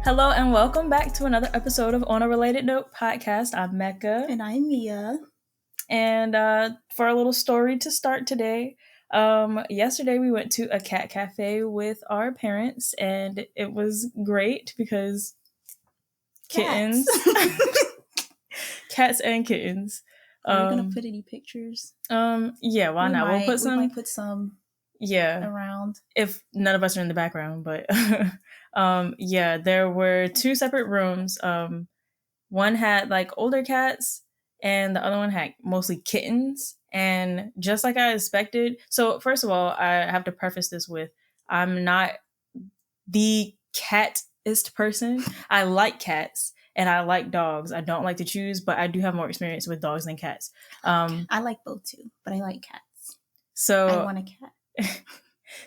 Hello and welcome back to another episode of On a Related Note podcast. I'm Mecca. And I'm Mia. And for a little story to start today, yesterday we went to a cat cafe with our parents, and it was great because kittens, cats and kittens. Are we gonna put any pictures? Yeah, why not? We'll put some. We might put some. Yeah, around. If none of us are in the background, but yeah, there were two separate rooms. One had like older cats, and the other one had mostly kittens. And just like I expected, so first of all, I have to preface this with I'm not the catist person. I like cats and I like dogs. I don't like to choose, but I do have more experience with dogs than cats. I like both too, but I like cats. So I want a cat.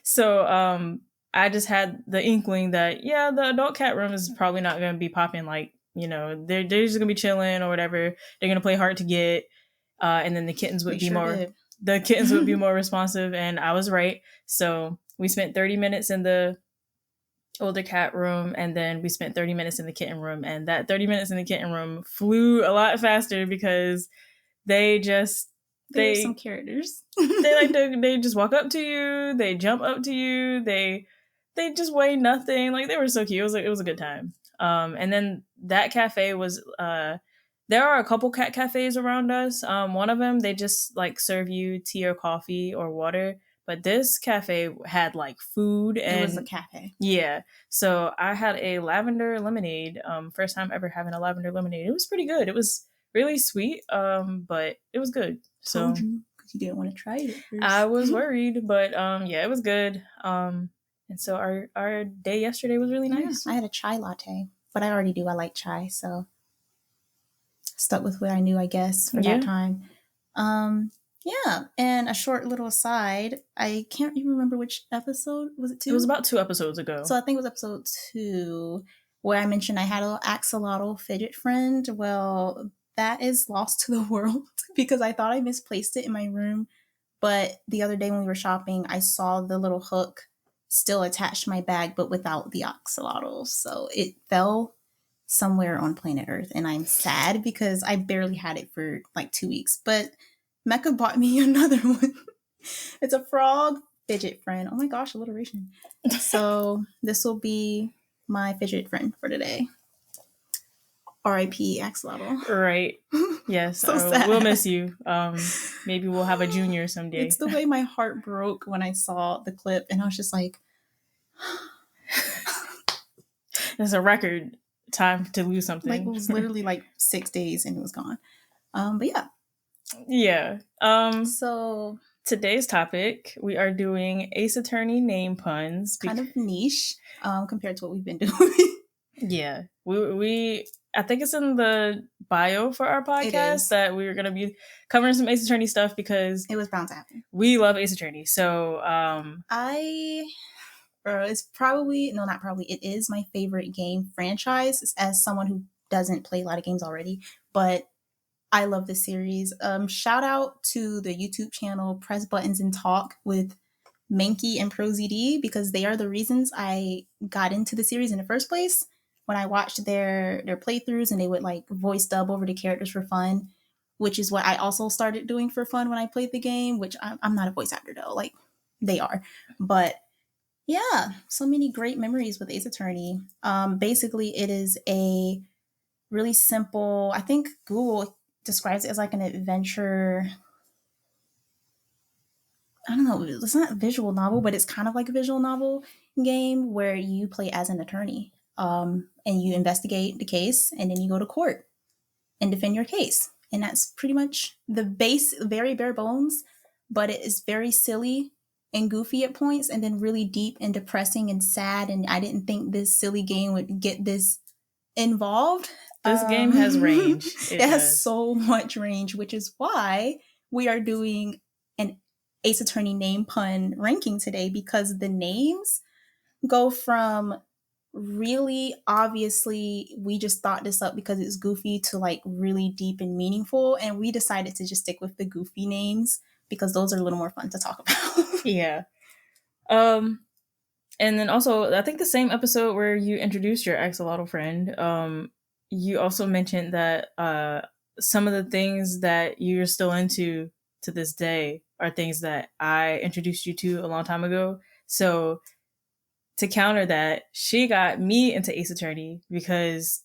So I just had the inkling that the adult cat room is probably not going to be popping. Like, they're just going to be chilling or whatever. They're going to play hard to get, and then the kittens would be more responsive, and I was right. So we spent 30 minutes in the older cat room, and then we spent 30 minutes in the kitten room, and that 30 minutes in the kitten room flew a lot faster because they were some characters. they just walk up to you, they jump up to you, they just weigh nothing. Like, they were so cute. It was a good time. And then that cafe was there are a couple cat cafes around us. One of them, they just like serve you tea or coffee or water, but this cafe had like food, and it was a cafe. Yeah. So I had a lavender lemonade. First time ever having a lavender lemonade. It was pretty good. It was really sweet, but it was good. So you didn't want to try it at first. I was worried, but it was good. And so our day yesterday was really nice. I had a chai latte, but I already do. I like chai, so stuck with what I knew, I guess, for that time. Yeah, and a short little aside, I can't even remember which episode. Was it 2? It was about 2 episodes ago. So I think it was episode 2 where I mentioned I had a little axolotl fidget friend. Well, that is lost to the world because I thought I misplaced it in my room. But the other day when we were shopping, I saw the little hook still attached to my bag, but without the axolotl. So it fell somewhere on planet Earth, and I'm sad because I barely had it for like 2 weeks. But Mecca bought me another one. It's a frog fidget friend. Oh my gosh, alliteration. So this will be my fidget friend for today. R.I.P. Axolotl. Right. Yes. So sad. We'll miss you. Maybe we'll have a junior someday. It's the way my heart broke when I saw the clip, and I was just like, it's a record time to lose something. Like, it was literally like 6 days and it was gone. But yeah. Yeah. So today's topic, we are doing Ace Attorney name puns. Kind of niche compared to what we've been doing. Yeah. We I think it's in the bio for our podcast that we were going to be covering some Ace Attorney stuff because it was bound to happen. We love Ace Attorney. So it's probably, no, not probably, it is my favorite game franchise as someone who doesn't play a lot of games already, but I love this series. Shout out to the YouTube channel Press Buttons and Talk with Mankey and ProZD because they are the reasons I got into the series in the first place. When I watched their playthroughs and they would like voice dub over the characters for fun, which is what I also started doing for fun when I played the game, which I'm not a voice actor though, like they are. But yeah, so many great memories with Ace Attorney. Basically, it is a really simple, I think Google describes it as like an adventure. I don't know, it's not a visual novel, but it's kind of like a visual novel game where you play as an attorney. And you investigate the case, and then you go to court and defend your case. And that's pretty much the base, very bare bones, but it is very silly and goofy at points, and then really deep and depressing and sad. And I didn't think this silly game would get this involved. This game has range. It has so much range, which is why we are doing an Ace Attorney name pun ranking today, because the names go from really obviously we just thought this up because it's goofy to like really deep and meaningful, and we decided to just stick with the goofy names because those are a little more fun to talk about. Yeah. And then also, I think the same episode where you introduced your axolotl friend, you also mentioned that some of the things that you're still into to this day are things that I introduced you to a long time ago. So to counter that, she got me into Ace Attorney because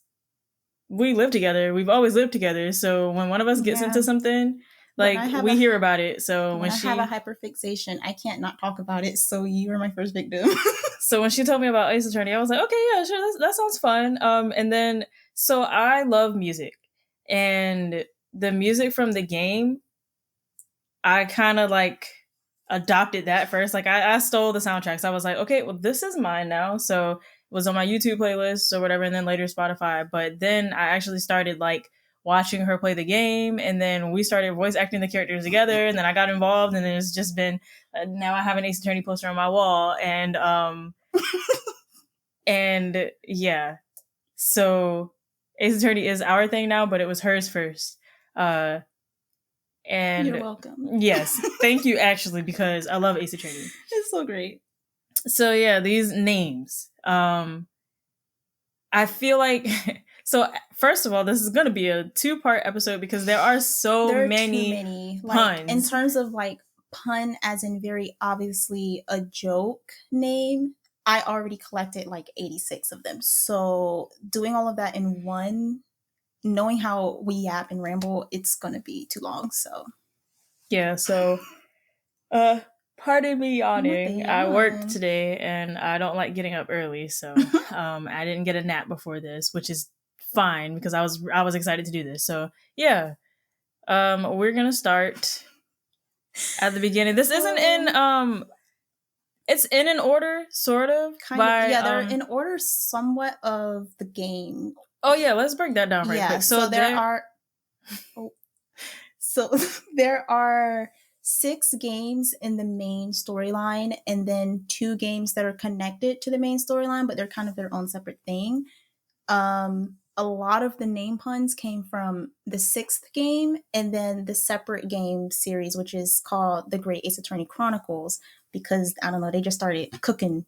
we live together. We've always lived together. So when one of us gets Yeah. into something, When like I have we a hear about it. So when when I have a she hyperfixation, I can't not talk about it. So you were my first victim. so when she told me about Ace Attorney, I was like, okay, yeah, sure, that sounds fun. And then so I love music, and the music from the game, I kind of like adopted that first. Like I stole the soundtracks. I was like, okay, well, this is mine now. So it was on my YouTube playlist or whatever, and then later Spotify. But then I actually started like watching her play the game, and then we started voice acting the characters together, and then I got involved, and then it's just been now I have an Ace Attorney poster on my wall, and yeah, so Ace Attorney is our thing now, but it was hers first. Uh, You're and welcome. yes, thank you actually because I love Ace Attorney. It's so great. So yeah, these names. I feel like so first of all, this is going to be a two-part episode because there are so There are too many many. Like in puns. terms of like pun, as in very obviously a joke name. I already collected like 86 of them. So doing all of that in one, knowing how we yap and ramble, it's gonna be too long. So Yeah, so uh pardon me what the yawning. I worked yawn? today and I don't like getting up early, so I didn't get a nap before this, which is fine because I was excited to do this. So yeah. We're gonna start at the beginning. This isn't in it's in an order, sort of. Kind of, By yeah, they're in order somewhat of the game. oh yeah, let's break that down right Yeah, quick. so there are oh, so there are 6 games in the main storyline, and then 2 games that are connected to the main storyline, but they're kind of their own separate thing. A lot of the name puns came from the 6th game, and then the separate game series, which is called The Great Ace Attorney Chronicles, because I don't know, they just started cooking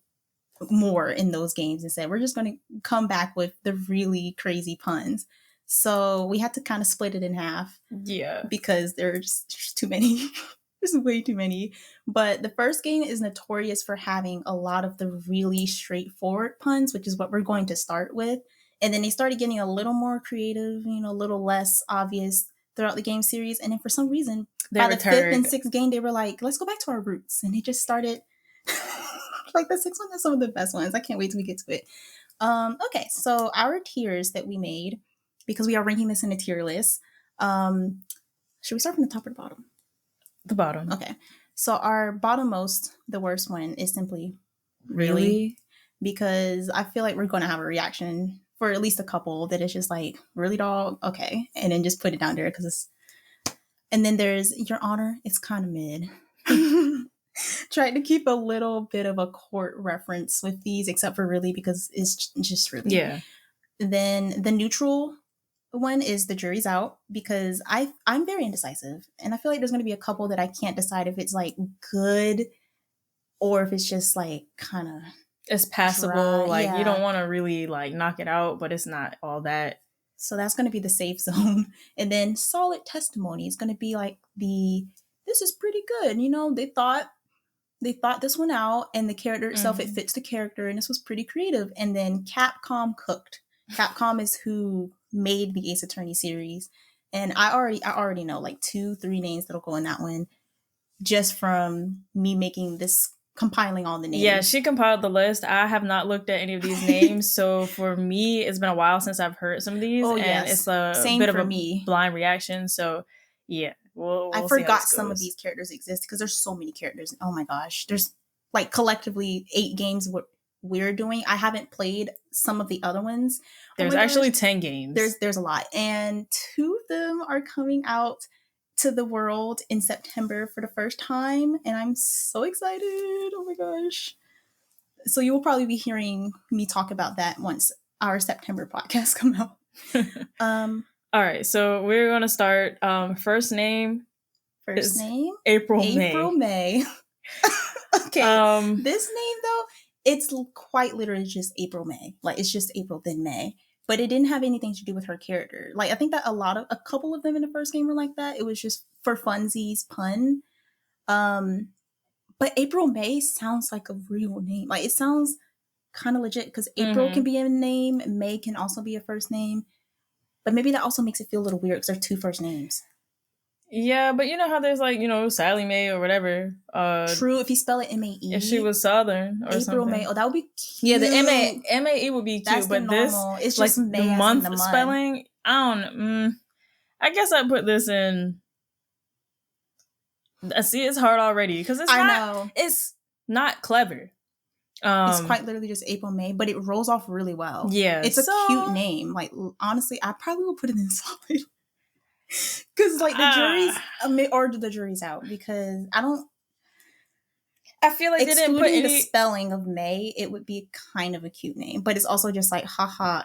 more in those games and said, we're just going to come back with the really crazy puns. So we had to kind of split it in half. Yeah. Because there's just too many. There's way too many. But the first game is notorious for having a lot of the really straightforward puns, which is what we're going to start with. And then they started getting a little more creative, a little less obvious throughout the game series. And then for some reason, by the 5th and 6th game, they were like, let's go back to our roots. And they just started like the 6th one is some of the best ones. I can't wait till we get to it. Okay, so our tiers that we made, because we are ranking this in a tier list. Should we start from the top or the bottom? The bottom. Okay. So our bottommost, the worst one, is simply really? Because I feel like we're going to have a reaction for at least a couple that is just like, really, dog? Okay. And then just put it down there because it's. And then there's Your Honor. It's kind of mid. Tried to keep a little bit of a court reference with these, except for really because it's just really. Yeah. Then the neutral one is The Jury's Out, because I'm very indecisive, and I feel like there's going to be a couple that I can't decide if it's like good or if it's just like kind of it's passable. Dry. Like Yeah. You don't want to really like knock it out, but it's not all that. So that's going to be the safe zone. And then Solid Testimony is going to be like this is pretty good. They thought this one out, and the character itself, it fits the character, and this was pretty creative. And then Capcom cooked. Capcom is who made the Ace Attorney series, and I already know like 2-3 names that'll go in that one, just from me making this, compiling all the names. Yeah, she compiled the list. I have not looked at any of these names, so for me, it's been a while since I've heard some of these, and it's a bit of a blind reaction. So yeah. We'll I forgot some of these characters exist because there's so many characters. Oh my gosh. There's like collectively 8 games what we're doing. I haven't played some of the other ones. There's actually 10 games. There's a lot. And 2 of them are coming out to the world in September for the first time. And I'm so excited. Oh my gosh. So you will probably be hearing me talk about that once our September podcast come out. All right, so we're gonna start. First name. April May. Okay. This name though, It's quite literally just April, May. Like, it's just April, then May. But it didn't have anything to do with her character. Like, I think that a couple of them in the first game were like that. It was just for funsies, pun. Um, but April May sounds like a real name. Like, it sounds kind of legit because April can be a name, May can also be a first name. But maybe that also makes it feel a little weird because they're two first names. Yeah, but you know how there's like, Sally Mae or whatever. True, if you spell it M-A-E. If she was Southern or April, something. May. Oh, that would be cute. Yeah, the M-A-E would be cute. That's but normal. This, it's just like, May the month month spelling, I don't, I guess I'd put this in. I see it's hard already because it's not clever. It's quite literally just April, May, but it rolls off really well. Yeah. It's a cute name. Like, honestly, I probably will put it in solid. Because, like, the jury's out because I feel like they didn't put the spelling of May, it would be kind of a cute name. But it's also just like, haha,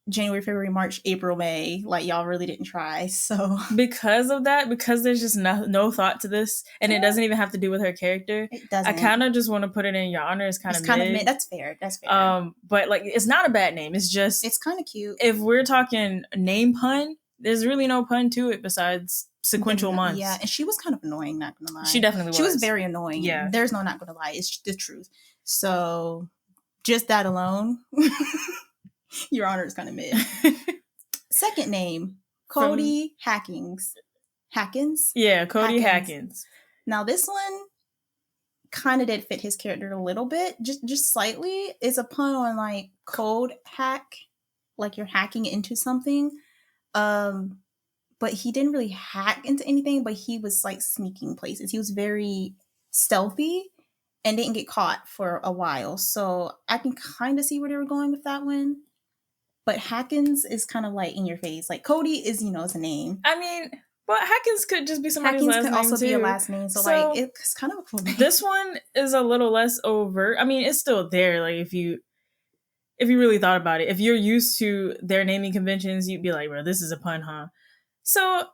January, February, March, April, May. Like, y'all really didn't try. So because of that, because there's just no thought to this, and it doesn't even have to do with her character. It doesn't. I kind of just want to put it in Your Honor. It's kind of mid. That's fair. But like, it's not a bad name. It's kind of cute. If we're talking name pun, there's really no pun to it besides sequential months. Yeah, and she was kind of annoying, not gonna lie. She definitely was. She was very annoying. Yeah. There's no not gonna lie. It's the truth. So just that alone, Your Honor is kind of mid. Second name, Cody Hackins. Yeah, Cody Hackins. Now this one kind of did fit his character a little bit, just slightly. It's a pun on like code hack, like you're hacking into something. But he didn't really hack into anything, but he was like sneaking places. He was very stealthy and didn't get caught for a while. So I can kind of see where they were going with that one. But Hackins is kind of like in your face. Like Cody is, it's a name. I mean, but Hackins could just be somebody's last name. Hackins could also be a last name. So like, it's kind of a cool name. This one is a little less overt. I mean, it's still there. Like if you really thought about it, if you're used to their naming conventions, you'd be like, bro, this is a pun, huh? So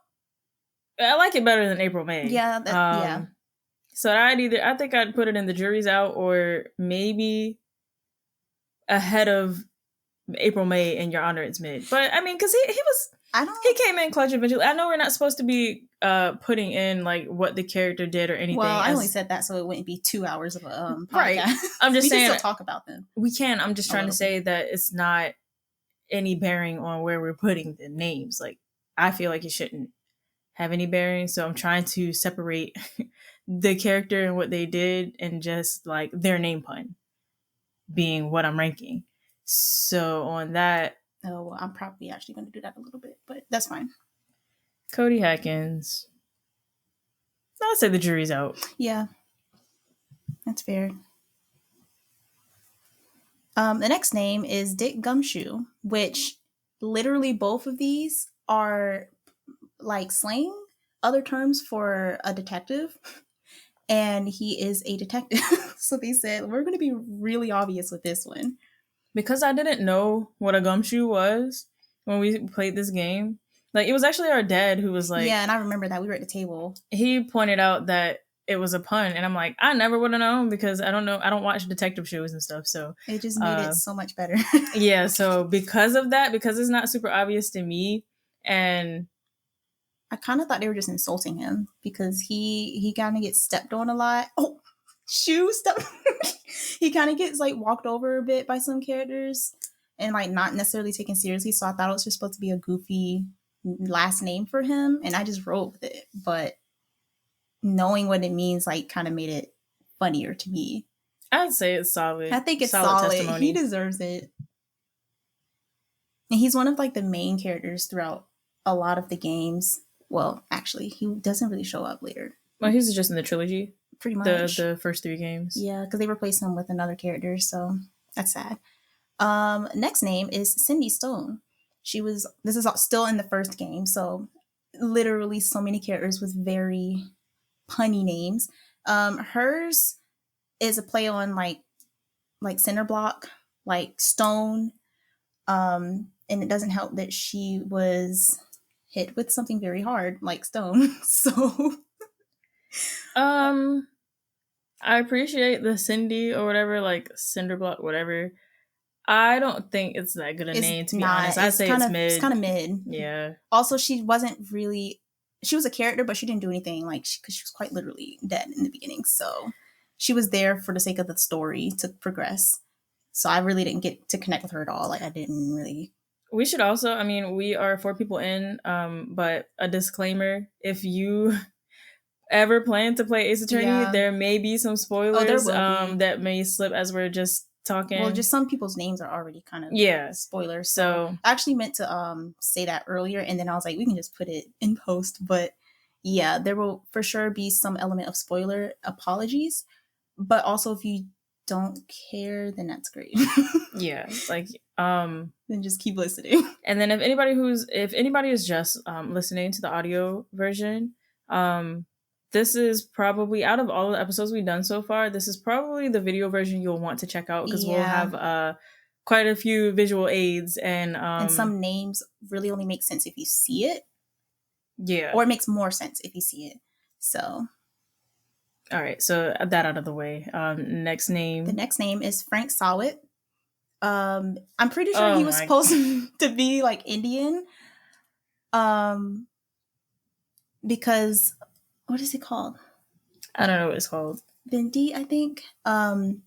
I like it better than April, May. Yeah, yeah. So I think I'd put it in the jury's out, or maybe ahead of April, May, and Your Honor, it's mid. But I mean, because he came in clutch eventually. I know we're not supposed to be putting in like what the character did or anything. Well, I only said that so it wouldn't be 2 hours of a podcast. Right. I'm just saying, we can still talk about them. We can. I'm just trying to say that it's not any bearing on where we're putting the names. Like, I feel like it shouldn't have any bearing. So I'm trying to separate the character and what they did and just like their name pun being what I'm ranking. So on that. Oh, well, I'm probably actually going to do that a little bit, but that's fine. Cody Hackins. I'll say the jury's out. Yeah. That's fair. The next name is Dick Gumshoe, which literally both of these are like slang, other terms for a detective, and he is a detective. So they said, we're going to be really obvious with this one. Because I didn't know what a gumshoe was when we played this game. Like, it was actually our dad who was like... Yeah, and I remember that. We were at the table. He pointed out that it was a pun, and I'm like, I never would have known because I don't know. I don't watch detective shows and stuff, so... It just made it so much better. Yeah, so because of that, because it's not super obvious to me, and... I kind of thought they were just insulting him because he kind of gets stepped on a lot. Oh, shoe step. He kind of gets like walked over a bit by some characters and like not necessarily taken seriously. So I thought it was just supposed to be a goofy last name for him, and I just rolled with it. But knowing what it means like kind of made it funnier to me. I'd say it's solid. I think it's solid. Testimony. He deserves it. And he's one of like the main characters throughout a lot of the games. Well, actually, he doesn't really show up later. Well, he's just in the trilogy. Pretty much. The first 3 games. Yeah, because they replaced him with another character, so that's sad. Next name is Cindy Stone. This is still in the first game, so literally so many characters with very punny names. Hers is a play on like cinder block, like stone. And it doesn't help that she was hit with something very hard, like stone. So I appreciate the Cindy or whatever, like Cinderblock, whatever. I don't think it's that good a It's name, to be not. honest. I say it's It's kind mid. of mid. Yeah. Also, she wasn't really. She was a character, but she didn't do anything like because she was quite literally dead in the beginning. So she was there for the sake of the story to progress. So I really didn't get to connect with her at all. Like I didn't really. We should also, I mean, we are 4 people in, but a disclaimer, if you ever plan to play Ace Attorney, Yeah. there may be some Oh, there spoilers will be. that may slip as we're just Well, talking. just some people's names are already kind of Yeah. spoilers. So So I actually meant to say that earlier, and then I was like, we can just put it in post. But yeah, there will for sure be some element of spoiler apologies. But also, if you don't care, then that's great. yeah, like then just keep listening. and then if anybody is just listening to the audio version, this is probably, out of all the episodes we've done so far, this is probably the video version you'll want to check out, because we'll Yeah. have quite a few visual aids and some names really only make sense if you see it. Yeah. Or it makes more sense if you see it. So all right, so that out of the way. Next name. The next name is Frank Sawit. I'm pretty sure he was supposed to be like Indian. Because what is it called? I don't know what it's called. Bindi, I think. I'm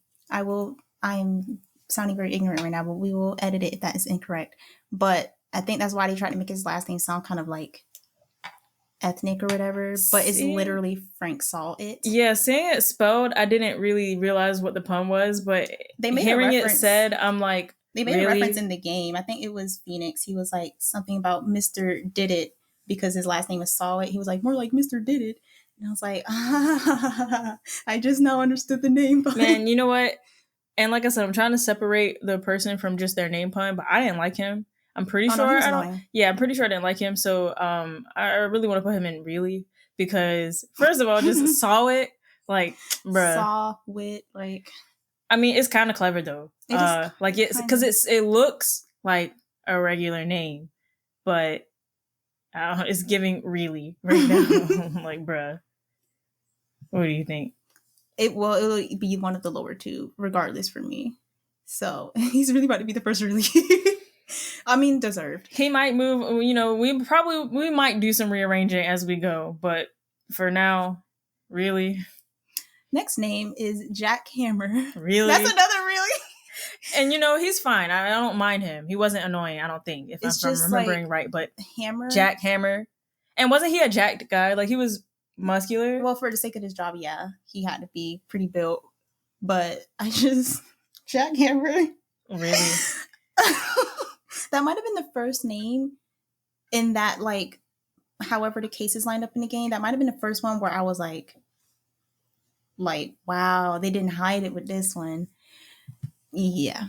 sounding very ignorant right now, but we will edit it if that is incorrect. But I think that's why they tried to make his last name sound kind of like ethnic or whatever, but it's literally Frank Sawit. Yeah, seeing it spelled, I didn't really realize what the pun was, but they made hearing it said, I'm like, they made a reference in the game. I think it was Phoenix. He was like something about Mr. Did It because his last name was Sawit. He was like, more like Mr. Did It. And I was like, I just now understood the name. Man, you know what? And like I said, I'm trying to separate the person from just their name pun, but I didn't like him. I'm pretty sure I don't. Yeah, I'm pretty sure I didn't like him. So I really want to put him in really, because first of all, just saw it like, bruh. Saw wit, like. I mean, it's kind of clever though. Like it's because it looks like a regular name, but it's giving really right now. Like, bruh, what do you think? It'll be one of the lower two, regardless for me. So he's really about to be the first release. I mean, deserved. He might move. You know, we might do some rearranging as we go, but for now, really. Next name is Jack Hammer. Really? That's another really. And you know, he's fine. I don't mind him. He wasn't annoying, I don't think, if I'm remembering right. But Hammer, Jack Hammer, and wasn't he a jacked guy? Like he was muscular. Well, for the sake of his job, yeah, he had to be pretty built. But Jack Hammer. Really? That might have been the first name in that, like, however the cases lined up in the game. That might have been the first one where I was like, wow, they didn't hide it with this one. Yeah.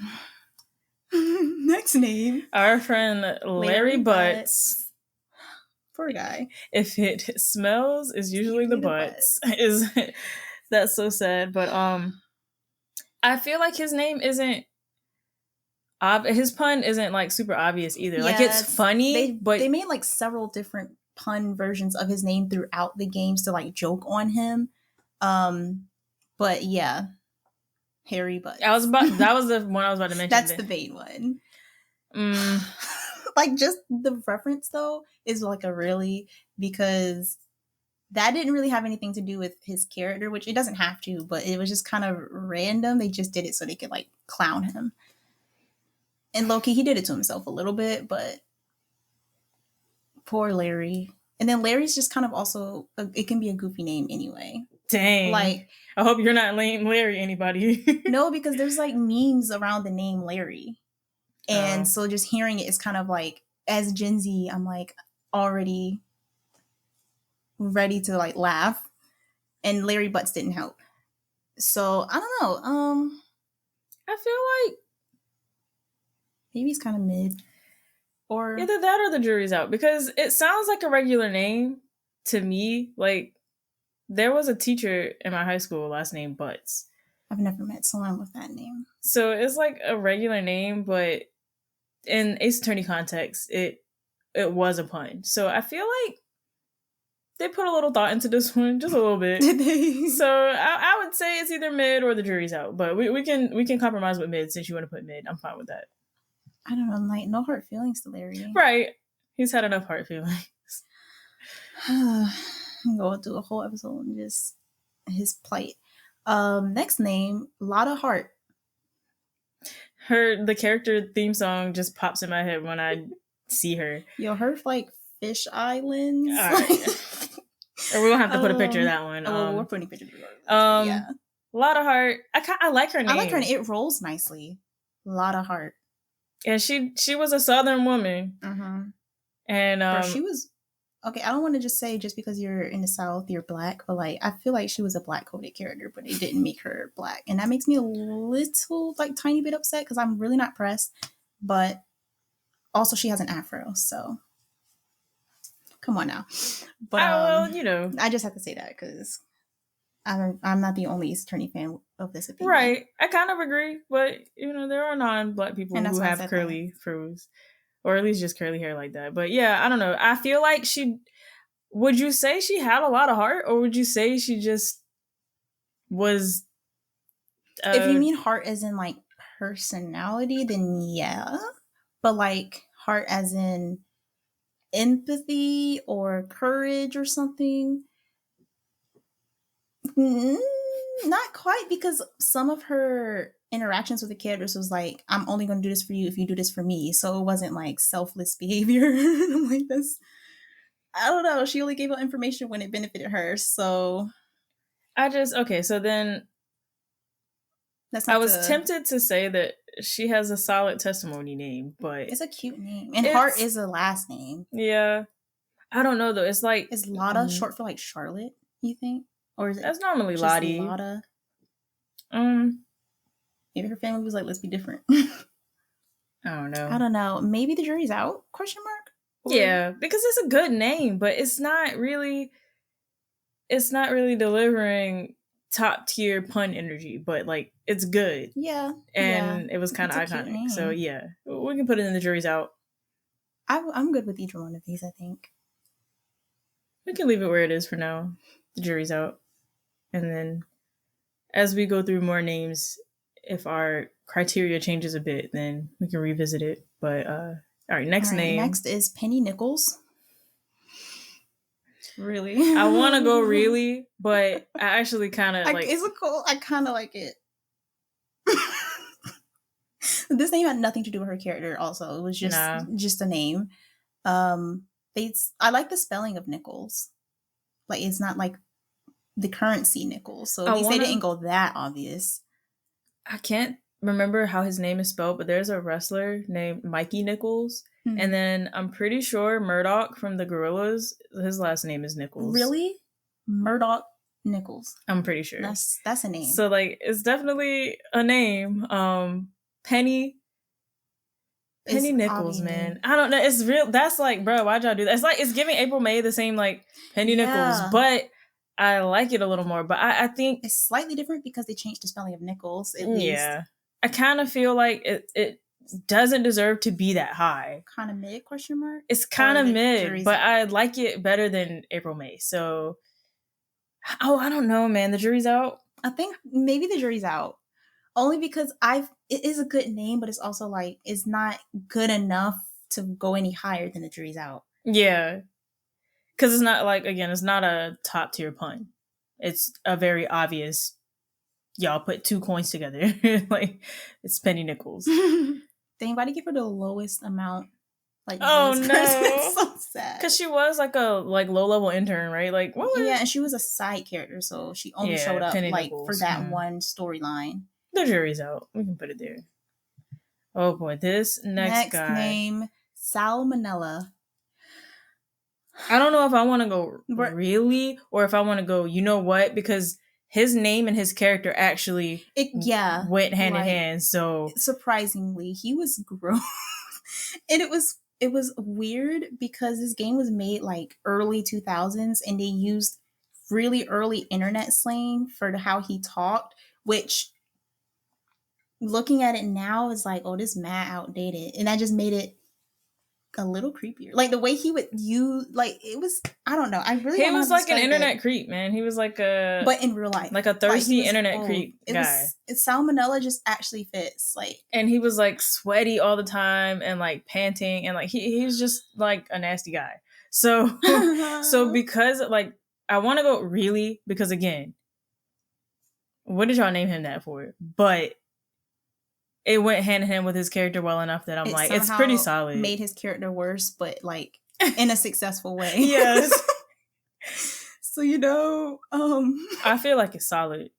Next name. Our friend Larry Butts. Poor guy. If it smells, it's usually the butts. That's so sad. But I feel like his name isn't his pun isn't like super obvious either. Yeah, like it's funny, but they made like several different pun versions of his name throughout the games to like joke on him. But yeah, Harry Butts. That was the one I was about to mention. That's the main one. Like just the reference though is like a really, because that didn't really have anything to do with his character, which it doesn't have to, but it was just kind of random. They just did it so they could like clown him. And low-key, he did it to himself a little bit, but poor Larry. And then Larry's just kind of also, it can be a goofy name anyway. Dang. Like, I hope you're not named Larry, anybody. No, because there's like memes around the name Larry. And so just hearing it is kind of like, as Gen Z, I'm like already ready to like laugh. And Larry Butts didn't help. So, I don't know. I feel like maybe it's kind of mid. Or either that or the jury's out, because it sounds like a regular name to me. Like, there was a teacher in my high school last name Butts. I've never met someone with that name. So it's like a regular name, but in Ace Attorney context, it was a pun. So I feel like they put a little thought into this one, just a little bit. Did they? So I would say it's either mid or the jury's out. But we can compromise with mid since you want to put mid. I'm fine with that. I don't know. I'm like, no hard feelings to Larry. Right. He's had enough hard feelings. I'm going through a whole episode on just his plight. Next name, Lotta Hart. The character theme song just pops in my head when I see her. Yo, her like Fish Islands. Or we don't have to put a picture of that one. We're putting pictures of it. Yeah. Lotta Hart. I like her name. I like her name. It rolls nicely. Lotta Hart. And she was a Southern woman. Mm-hmm. And she was okay. I don't want to just say just because you're in the South you're black, but like I feel like she was a black coded character, but they didn't make her black, and that makes me a little like tiny bit upset because I'm really not pressed. But also she has an afro, so come on now. But well, I just have to say that because I'm not the only Ace Attorney fan of this opinion. Right, I kind of agree, but there are non-black people who have curly froze. Or at least just curly hair like that. But yeah, I don't know. I feel like would you say she had a lot of heart? Or would you say she just was... if you mean heart as in like personality, then yeah. But like heart as in empathy or courage or something? Not quite, because some of her interactions with the characters was like, I'm only going to do this for you if you do this for me. So it wasn't like selfless behavior. I'm like, I don't know. She only gave out information when it benefited her. So so then I was tempted to say that she has a solid testimony name, but it's a cute name. And Hart is a last name. Yeah. I don't know though. It's like, is Lotta short for like Charlotte, you think? Or is it that's normally Lottie. Lotta? Maybe her family was like, let's be different. I don't know. Maybe the jury's out? Question mark? Or... yeah, because it's a good name, but it's not really delivering top tier pun energy, but like it's good. Yeah. And it was kind of iconic. So yeah, we can put it in the jury's out. I'm good with either one of these, I think. We can leave it where it is for now. The jury's out. And then as we go through more names, if our criteria changes a bit, then we can revisit it. But all right, next name. Next is Penny Nichols. Really? I want to go really, but I actually kind of like... It's cool. I kind of like it. This name had nothing to do with her character also. It was just a name. I like the spelling of Nichols. Like, it's not like the currency Nichols. So at least they didn't go that obvious. I can't remember how his name is spelled, but there's a wrestler named Mikey Nichols. Mm-hmm. And then I'm pretty sure Murdoch from the Gorillas, his last name is Nichols. Really? Murdoch Nichols. I'm pretty sure. That's a name. So like it's definitely a name. Penny Nichols, man. I don't know. It's real. That's like, bro, why'd y'all do that? It's like it's giving April May the same like Penny Nichols, but I like it a little more. But I think it's slightly different because they changed the spelling of Nichols. At least. Yeah, I kind of feel like it doesn't deserve to be that high. Kind of mid? Question mark. It's kind of mid, but I like it better than April May. So, I don't know, man. The jury's out. I think maybe the jury's out. Only because it is a good name, but it's also like it's not good enough to go any higher than the jury's out. Yeah, because it's not like, again, it's not a top tier pun. It's a very obvious. Y'all put two coins together, like it's Penny Nichols. Did anybody give her the lowest amount? Like, oh no, it's so sad. Because she was like a low level intern, right? Like, what? Yeah, and she was a side character, so she only showed up Penny like Nichols. For that one storyline. The jury's out. We can put it there. Oh boy, this next guy. Next name, Salmonella. I don't know if I want to go really, or if I want to go, you know what? Because his name and his character actually went hand in hand. So surprisingly, he was grown. And it was weird because this game was made like early 2000s and they used really early internet slang for how he talked, which looking at it now is like, oh, this is mad outdated. And that just made it a little creepier. Like the way he would use, like it was. I don't know. I really He don't know how was to like an describe internet it. creep, man. He was like a But in real life, like a like he thirsty was internet both. creep It guy. was. Salmonella just actually fits. Like, And he was like sweaty all the time and like panting and like he was just like a nasty guy. So so because like I want to go really because again, what did y'all name him that for? But it went hand in hand with his character well enough that I'm it like, it's pretty somehow solid. made his character worse, but like in a successful way. Yes. So I feel like it's solid.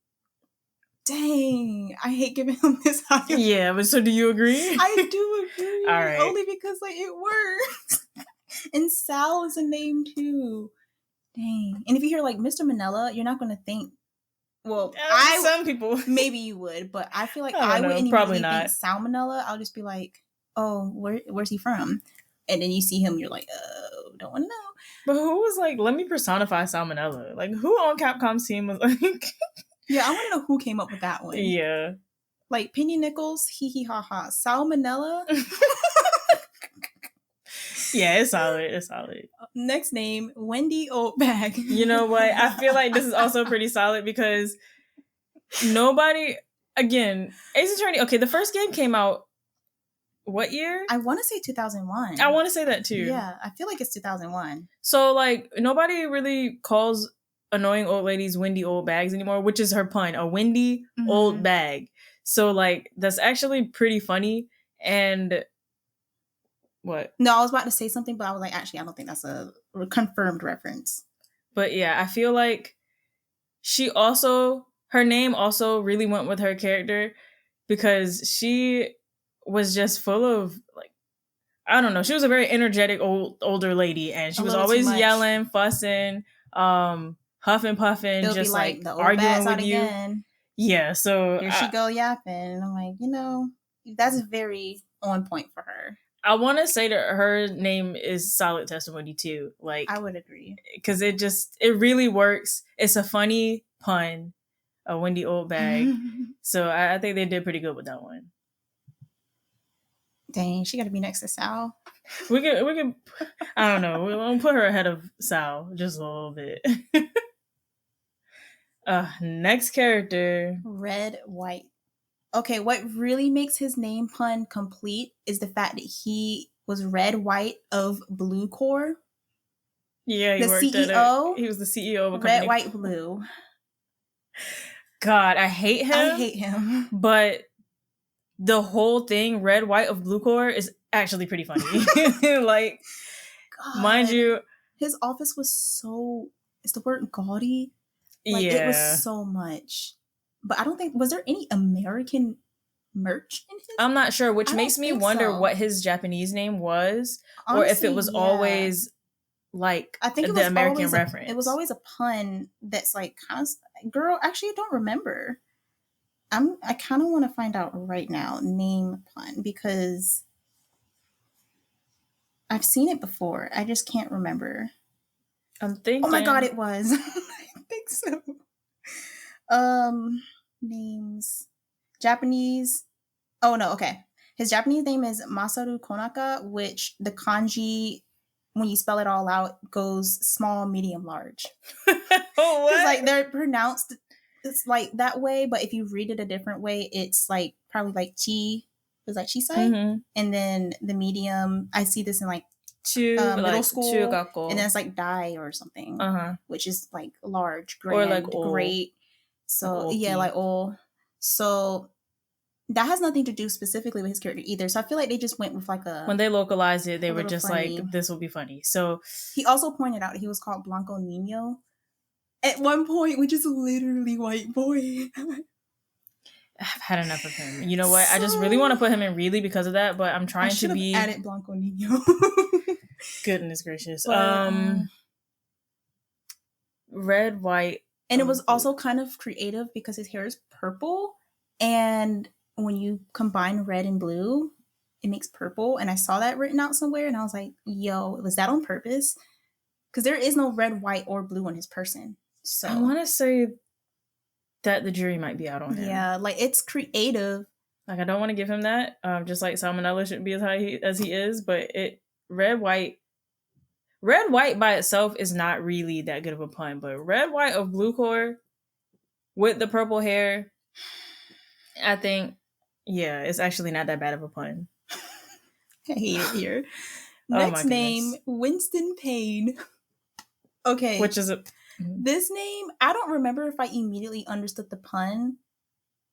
Dang, I hate giving him this high. Yeah, but so do you agree? I do agree. All right. Only because like it works. And Sal is a name too. Dang. And if you hear like Mr. Manila, you're not gonna think. Well, some people maybe you would, but I feel like I wouldn't probably immediately not. think salmonella. I'll just be like, oh, where's he from? And then you see him, you're like, oh, don't want to know. But who was like, let me personify salmonella? Like, who on Capcom's team was like? Yeah, I want to know who came up with that one. Yeah, like Penny Nichols, hee hee ha ha, salmonella. Yeah, it's solid. It's solid. Next name, Wendy Oldbag. You know what? I feel like this is also pretty solid because nobody, again, Ace Attorney. Okay, the first game came out what year? I want to say 2001. I want to say that too. Yeah, I feel like it's 2001. So like nobody really calls annoying old ladies windy old bags anymore, which is her pun, a windy old bag. So like that's actually pretty funny. And what? No, I was about to say something, but I was like, actually, I don't think that's a confirmed reference. But yeah, I feel like her name also really went with her character because she was just full of like, I don't know. She was a very energetic older lady, and she was always yelling, fussing, huffing, puffing, it'll just be like the old arguing with you. Again. Yeah, so here she go yapping, and I'm like, that's very on point for her. I want to say that her name is solid testimony too. Like I would agree because it really works. It's a funny pun, a windy old bag. So I think they did pretty good with that one. Dang, she got to be next to Sal. We can. I don't know. We'll put her ahead of Sal just a little bit. Next character, Red White. Okay, what really makes his name pun complete is the fact that he was Red White of Blue Corps. Yeah, he was the CEO of a company. Red, White, Blue. God, I hate him. But the whole thing, Red, White of Blue Corps, is actually pretty funny. Like, God, mind you, his office was so, is the word gaudy? Like, it was so much. But I don't think, was there any American merch in his? I'm not sure, which makes me wonder what his Japanese name was. Honestly, or if it was always like I think the American reference. It was always a pun that's like kind of, girl, actually I don't remember. I kind of want to find out right now, name pun, because I've seen it before. I just can't remember. I'm thinking. Oh my God, it was. I think so. Names. Japanese. Oh no, okay. His Japanese name is Masaru Konaka, which the kanji, when you spell it all out, goes small, medium, large. Oh, what? Like they're pronounced, it's like that way, but if you read it a different way, it's like probably like chi. It's like chisai. Mm-hmm. And then the medium, I see this in like middle school, and then it's like dai or something, which is like large, grand, or like great. So like yeah, like old. So that has nothing to do specifically with his character either. So I feel like they just went with like when they localized it, they were just funny. Like, this will be funny. So he also pointed out he was called Blanco Nino at one point, which is literally white boy. I've had enough of him. You know what? I just really want to put him in really because of that, but I'm trying to be added Blanco Nino. Goodness gracious. But, red, white. And it was also kind of creative because his hair is purple, and when you combine red and blue, it makes purple. And I saw that written out somewhere, and I was like, yo, was that on purpose? Because there is no red, white, or blue on his person. So I want to say that the jury might be out on him. Yeah, like it's creative. Like I don't want to give him that. Just like Salmonella shouldn't be as high as he is, but red white. Red white by itself is not really that good of a pun, but red white of blue core with the purple hair, I think, yeah, it's actually not that bad of a pun. I hate it here. Oh my Next name, goodness. Winston Payne. Okay. Which is a. This name, I don't remember if I immediately understood the pun.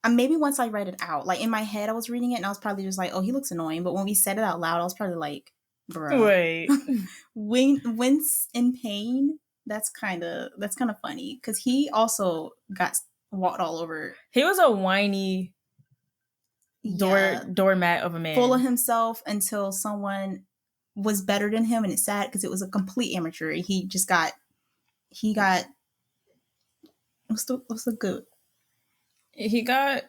Maybe once I read it out. Like in my head, I was reading it and I was probably just like, oh, he looks annoying. But when we said it out loud, I was probably like, bruh. Wait. Wince in pain. That's kind of funny because he also got walked all over. He was a whiny doormat of a man. Full of himself until someone was better than him, and it's sad because it was a complete amateur. He got what's the good? He got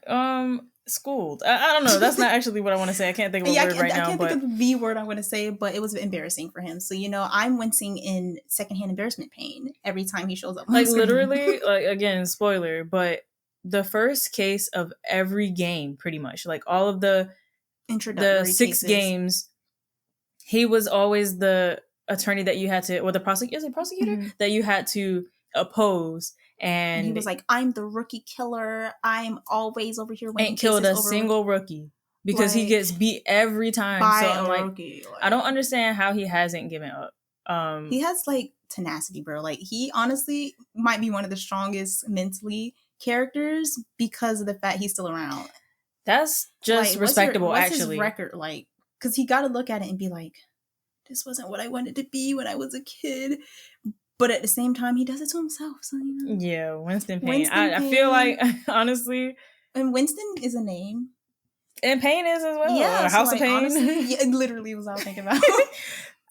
schooled. I don't know. That's not actually what I want to say. I can't think of a word right now. I can't think of the word I want to say, but it was embarrassing for him. So I'm wincing in secondhand embarrassment pain every time he shows up. Like literally, like again, spoiler, but the first case of every game, pretty much, like all of the six cases. Games, he was always the attorney that you had to, or the prosecutor mm-hmm. that you had to oppose. And he was like, I'm the rookie killer. I'm always over here winning. Ain't killed a single rookie because he gets beat every time. By so I'm like, rookie. I don't understand how he hasn't given up. He has like tenacity, bro. Like he honestly might be one of the strongest mentally characters because of the fact he's still around. That's just respectable, what's actually. His record like? Because he got to look at it and be like, this wasn't what I wanted to be when I was a kid. But at the same time, he does it to himself. So Yeah, Winston Payne. I feel like, honestly... And Winston is a name. And Payne is as well. Yeah, House of Pain. Honestly, yeah, it literally was what I was thinking about.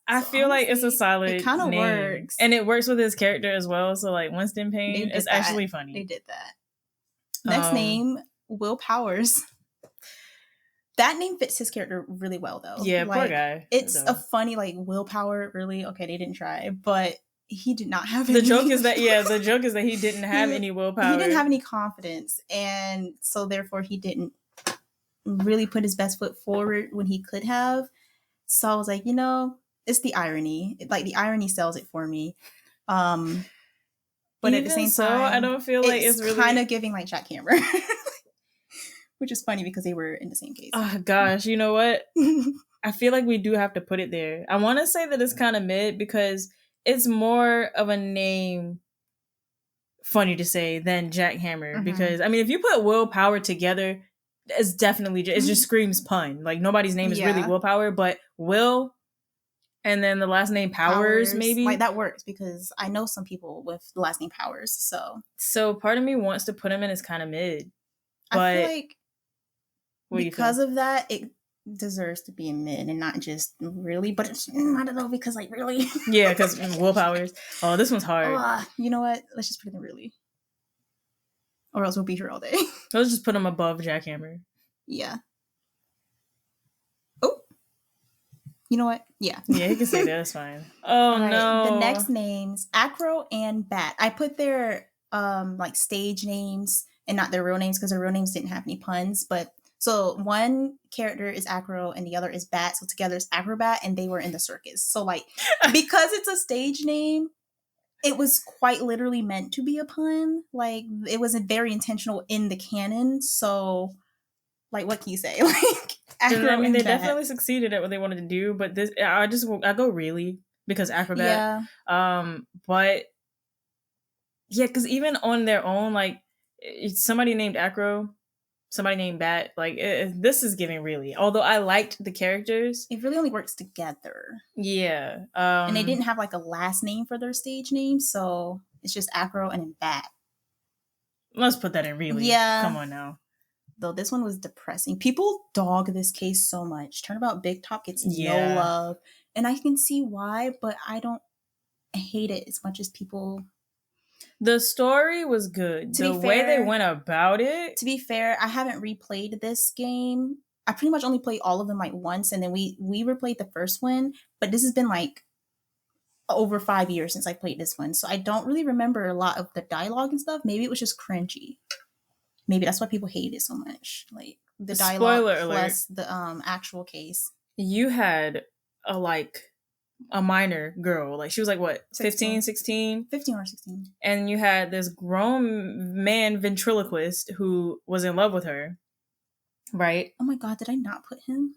I feel like it's a solid It kind of works. And it works with his character as well. So like Winston Payne is actually funny. They did that. Next name, Will Powers. That name fits his character really well, though. Yeah, poor guy. It's a funny, like, willpower, really. Okay, they didn't try, but he did not have any. The joke is that he didn't have any willpower. He didn't have any confidence, and so therefore he didn't really put his best foot forward when he could have. So I was like, it's the irony. Like, the irony sells it for me. But even at the same time, I don't feel like it's really kind of giving like Jack Hammer. Which is funny because they were in the same case. Oh, gosh. You know what? I feel like we do have to put it there. I want to say that it's kind of mid because it's more of a name, funny to say, than Jack Hammer. Mm-hmm. Because, I mean, if you put Willpower together, it's definitely, it just screams pun. Like, nobody's name is really Willpower, but Will, and then the last name Powers, maybe. Like, that works because I know some people with the last name Powers, So part of me wants to put him in as kind of mid. But I feel like because of that, it deserves to be a mid and not just really, but it's, I don't know, because like really. Yeah, because Willpowers. Oh, this one's hard. You know what? Let's just put it in really. Or else we'll be here all day. Let's just put him above Jackhammer. Yeah. Oh. You know what? Yeah. Yeah, he can say that. That's fine. Oh, right, no. The next names, Acro and Bat. I put their like stage names and not their real names because their real names didn't have any puns, but so one character is Acro and the other is Bat. So together it's Acrobat, and they were in the circus. So like, because it's a stage name, it was quite literally meant to be a pun. Like, it was very intentional in the canon. So, like, what can you say? Like, Acro, I mean, they definitely succeeded at what they wanted to do. But this, I go really because Acrobat. Yeah. But yeah, because even on their own, like, somebody named Acro. Somebody named Bat, like, this is giving really. Although I liked the characters. It really only works together. Yeah. And they didn't have, like, a last name for their stage name, so it's just Acro and then Bat. Let's put that in really. Yeah. Come on now. Though this one was depressing. People dog this case so much. Turnabout Big Top gets no love. And I can see why, but I don't hate it as much as people... The story was good. The way they went about it. To be fair, I haven't replayed this game. I pretty much only played all of them like once, and then we replayed the first one. But this has been like over 5 years since I played this one, so I don't really remember a lot of the dialogue and stuff. Maybe it was just cringy. Maybe that's why people hate it so much. Like the dialogue plus the actual case. You had a like a minor girl. Like she was like what, 15, 16. 16? 15 or 16. And you had this grown man ventriloquist who was in love with her, right? Oh my god, did I not put him?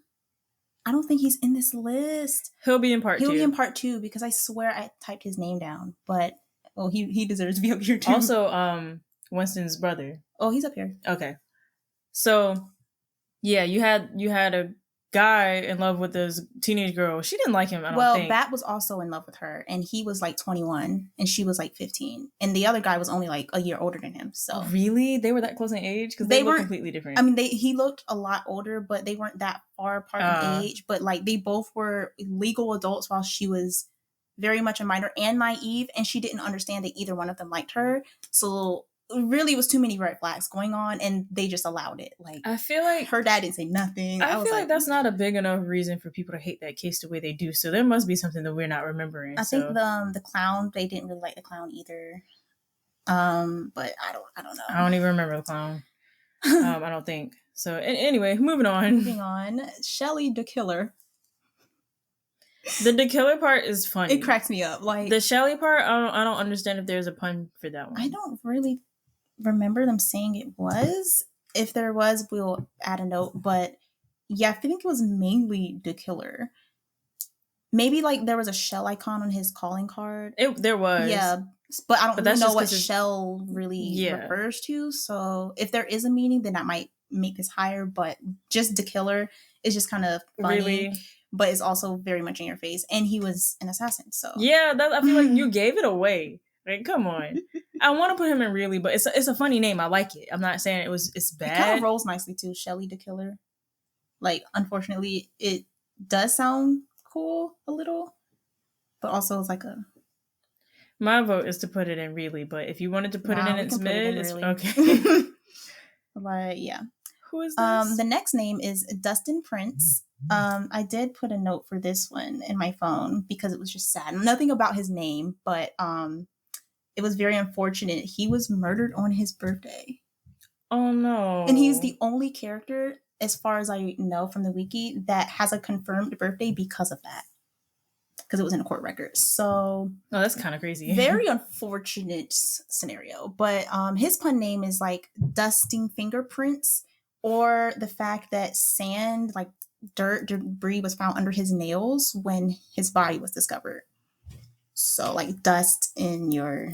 I don't think he's in this list. He'll be in part He'll 2. be in part 2 because I swear I typed his name down. But he deserves to be up here too. Also, Winston's brother. Oh, he's up here. Okay. So yeah, you had a guy in love with this teenage girl. She didn't like him, I don't think. Bat was also in love with her, and he was like 21, and she was like 15, and the other guy was only like a year older than him. So really, they were that close in age because they were completely different. I mean, he looked a lot older, but they weren't that far apart in age. But like they both were legal adults while she was very much a minor and naive, and she didn't understand that either one of them liked her. So really, it was too many red flags going on, and they just allowed it. Like I feel like her dad didn't say nothing. I feel like that's not a big enough reason for people to hate that case the way they do. So there must be something that we're not remembering. I think the clown, they didn't really like the clown either. But I don't know. I don't even remember the clown. I don't think so. Anyway, moving on. Shelly the Killer. The killer part is funny. It cracks me up. Like the Shelly part, I don't understand if there's a pun for that one. I don't really remember them saying it was. If there was, we'll add a note. But yeah, I think it was mainly the killer. Maybe like there was a shell icon on his calling card. There was. Yeah, but I don't really know what shell really refers to. So if there is a meaning, then that might make this higher. But just the killer is just kind of funny. Really? But it's also very much in your face. And he was an assassin. So yeah, I feel like you gave it away. Like, come on. I want to put him in really, but it's a funny name. I like it. I'm not saying it's bad. It kind of rolls nicely too. Shelly the Killer. Like, unfortunately, it does sound cool a little, but also it's like a. My vote is to put it in really, but if you wanted to put it in its mid, it's okay. But yeah. Who is this? The next name is Dustin Prince. I did put a note for this one in my phone because it was just sad. Nothing about his name, but it was very unfortunate. He was murdered on his birthday. Oh no. And he's the only character, as far as I know from the wiki, that has a confirmed birthday because of that. Because it was in a court record. So that's kind of crazy. Very unfortunate scenario. But his pun name is like dusting fingerprints, or the fact that sand, like dirt, debris was found under his nails when his body was discovered. So like dust in your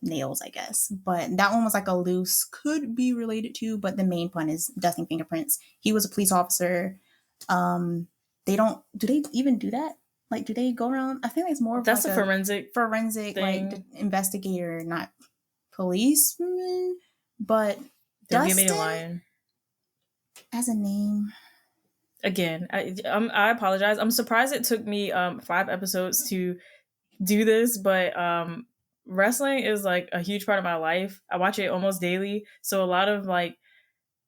nails, I guess. But that one was like a loose, could be related to, but the main pun is dusting fingerprints. He was a police officer. Do they even do that? Like, do they go around? I think it's more of that's like a forensic thing. Like investigator, not policeman. But don't give me a lion as a name. Again, I apologize. I'm surprised it took me 5 episodes to do this, but wrestling is like a huge part of my life. I watch it almost daily, so a lot of like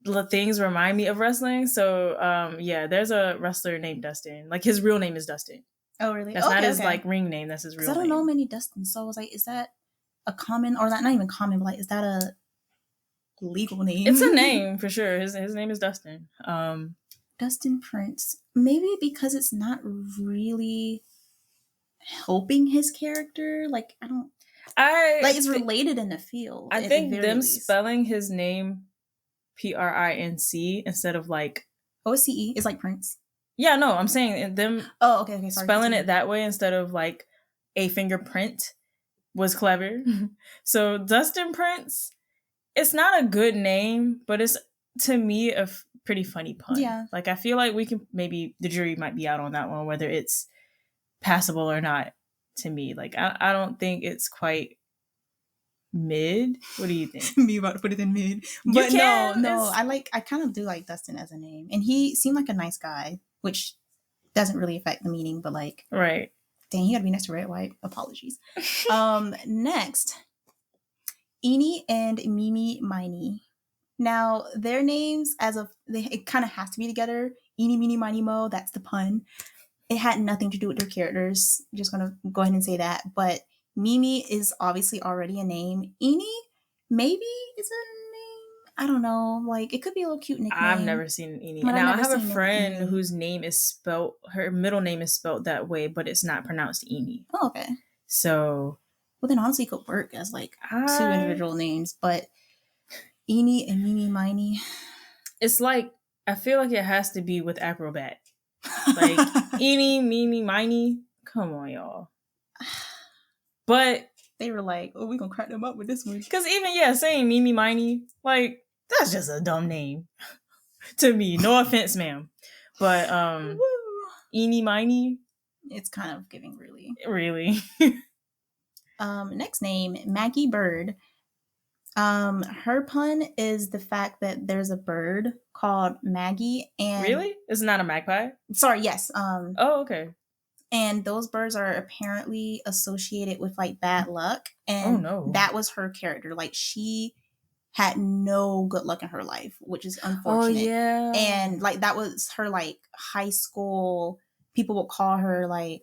the things remind me of wrestling. So yeah, there's a wrestler named Dustin. Like his real name is Dustin. Oh really? That's not his like ring name. That's his real name. I don't know many Dustins, so I was like, is that a common, or not even common, but like, is that a legal name? It's a name for sure. His name is Dustin. Dustin Prince. Maybe because it's not really helping his character. Like it's related in the field. I think them spelling his name Prince instead of like OCE is like Prince. Yeah, no, I'm saying them. Oh, okay, sorry. Spelling it that way instead of like a fingerprint was clever. So Dustin Prince, it's not a good name, but it's to me a pretty funny pun. Yeah, like I feel like we can maybe the jury might be out on that one whether it's passable or not. To me, like I don't think it's quite mid. What do you think? Me about to put it in mid, but no. I kind of do like Dustin as a name, and he seemed like a nice guy, which doesn't really affect the meaning, but like, right? Dang, he got to be next to Red White. Apologies. Next, Eenie and Mimi Miney. Now their names, it kind of has to be together. Eenie, Meenie, Miny, Mo. That's the pun. It had nothing to do with their characters. I'm just gonna go ahead and say that, but. Mimi is obviously already a name. Eenie, maybe is a name. I don't know. Like, it could be a little cute I've nickname, never seen an Eni. but I've Now I never have a seen an friend Eni. whose name is spelt. Her middle name is spelt that way, but it's not pronounced Eni. Oh, okay. So, well, then honestly, it could work as like two I. individual names, but Eenie and Meenie Miney. It's like I feel like it has to be with acrobat. Like Eenie, Meenie, Miney. Come on, y'all. But they were like, "Oh, we gonna crack them up with this one." Because even saying Mimi Miney, like that's just a dumb name to me. No offense, ma'am, but Eenie Miney. It's kind of giving really. Next name, Maggie Bird. Her pun is the fact that there's a bird called Maggie, and really, it's not a magpie. Sorry, yes. Oh, okay. And those birds are apparently associated with like bad luck, and oh no, that was her character. Like she had no good luck in her life, which is unfortunate. Oh yeah, and like that was her like high school. People would call her like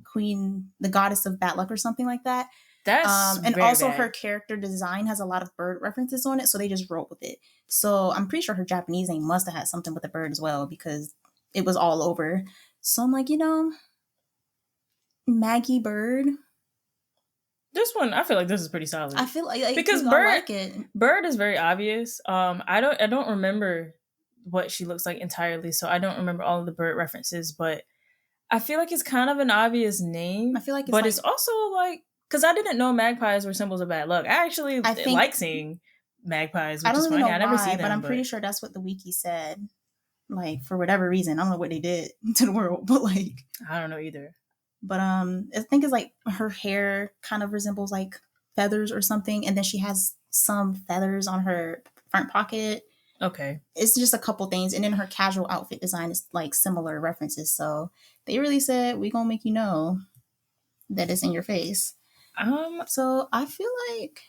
Queen, the goddess of bad luck, or something like that. That's and also bad. her character design has a lot of bird references on it, so they just wrote with it. So I'm pretty sure her Japanese name must have had something with the bird as well, because it was all over. So I'm like, Maggie Bird. This one, I feel like this is pretty solid. I feel like because Bird is very obvious. I don't remember what she looks like entirely, so I don't remember all of the bird references, but I feel like it's kind of an obvious name. I feel like it's also like, because I didn't know magpies were symbols of bad luck. I actually like seeing magpies, which is funny. I never see them, but I'm pretty sure that's what the wiki said. Like, for whatever reason, I don't know what they did to the world, but like, I don't know either. But I think it's like her hair kind of resembles like feathers or something, and then she has some feathers on her front pocket. Okay. It's just a couple things, and then her casual outfit design is like similar references. So they really said, we gonna make you know that it's in your face. So I feel like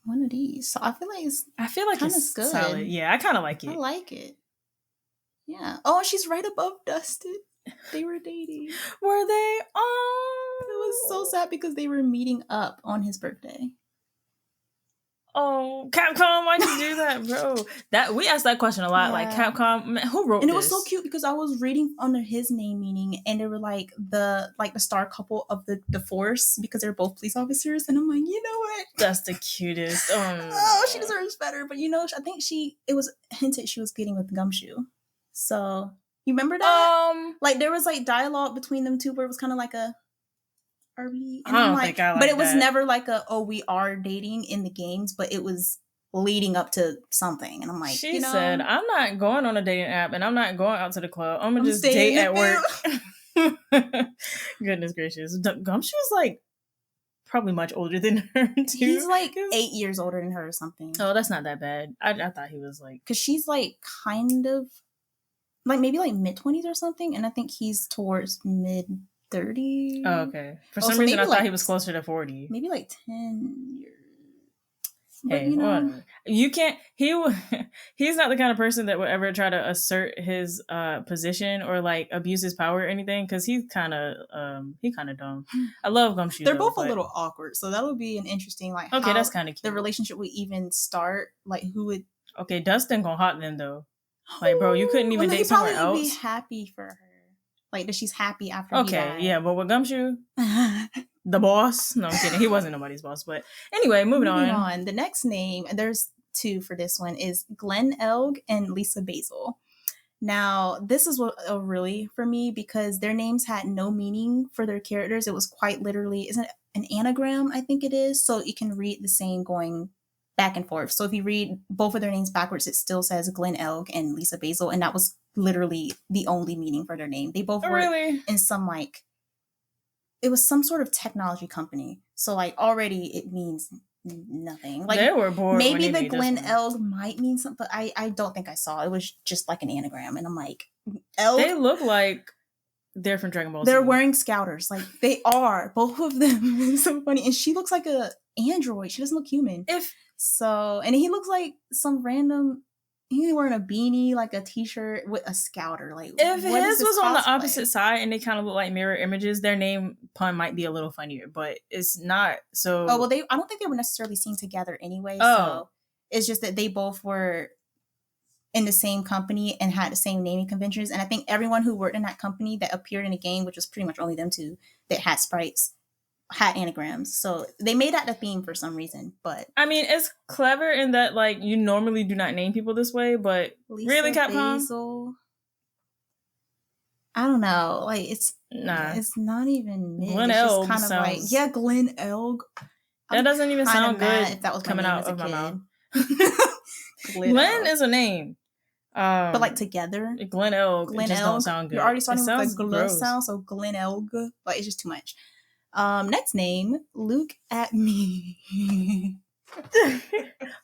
one of these. So I feel like it's good. Solid. Yeah, I kind of like it. I like it. Yeah. Oh, she's right above Dustin. They were dating. Were they? Oh, it was so sad because they were meeting up on his birthday. Oh, Capcom, why'd you do that, bro? That we asked that question a lot. Yeah. Like, Capcom, who wrote and this? It was so cute because I was reading under his name meaning, and they were like the star couple of the force, because they're both police officers, and I'm like, you know what? That's the cutest. Oh, she deserves better. But I think it was hinted she was getting with Gumshoe. So you remember that? Like there was like dialogue between them two where it was kind of like a, are we? And I don't think I like that. But it was never like a, oh, we are dating in the games, but it was leading up to something. And I'm like, she said, I'm not going on a dating app, and I'm not going out to the club. I'm gonna just date at work. Goodness gracious, Gumshoe's like probably much older than her too. He's like 8 years older than her or something. Oh, that's not that bad. I thought he was like, because she's like kind of like maybe like mid-20s or something, and I think he's towards mid-30s. Oh, okay. For some reason, I thought he was closer to 40. Maybe like 10 years. But, hey, whatever. You can't. He's not the kind of person that would ever try to assert his position or like abuse his power or anything, because he's kind of dumb. I love Gumshoe. They're both a little awkward, so that would be an interesting like. Okay, that's kind of cute. The relationship would even start. Like who would? Okay, Dustin gonna hot them though. Like, bro, you couldn't even date somewhere else. Would be happy for her. Like that she's happy after. Okay, yeah, but with Gumshoe, the boss. No, I'm kidding. He wasn't nobody's boss. But anyway, moving on. The next name, there's two for this one, is Glenn Elg and Lisa Basil. Now, this is what really for me, because their names had no meaning for their characters. It was quite literally, isn't it an anagram? I think it is. So you can read the same going back and forth. So if you read both of their names backwards, it still says Glenn Elg and Lisa Basil, and that was literally the only meaning for their name. They both were in some like, it was some sort of technology company. So like already it means nothing. Like they were bored. Maybe the Glenn Elg might mean something, but I don't think I saw. It was just like an anagram, and I'm like, Elg. They look like they're from Dragon Ball Z. They're wearing Scouters. Like they are, both of them. It's so funny. And she looks like a android. She doesn't look human. And he looks like some random He wearing a beanie, like a t-shirt with a scouter. Like, If what is his this was on the cosplay? opposite side and they kind of look like mirror images, their name pun might be a little funnier, but it's not. So Oh well, I don't think they were necessarily seen together anyway. Oh. So it's just that they both were in the same company and had the same naming conventions. And I think everyone who worked in that company that appeared in a game, which was pretty much only them two that had sprites, had anagrams. So they made that the theme for some reason. But I mean, it's clever in that like you normally do not name people this way, but Lisa really, Capcom? Basil, I don't know. Like it's not even mid. Glen it's just Elg kind of like Glen Elg. That doesn't even sound good if that was coming out of my kid. mouth. Glen is a name. But like together, Glen Elg just don't sound good. You're already starting with the gl sound, so Glen Elg. Like it's just too much. Next name, Look at Me.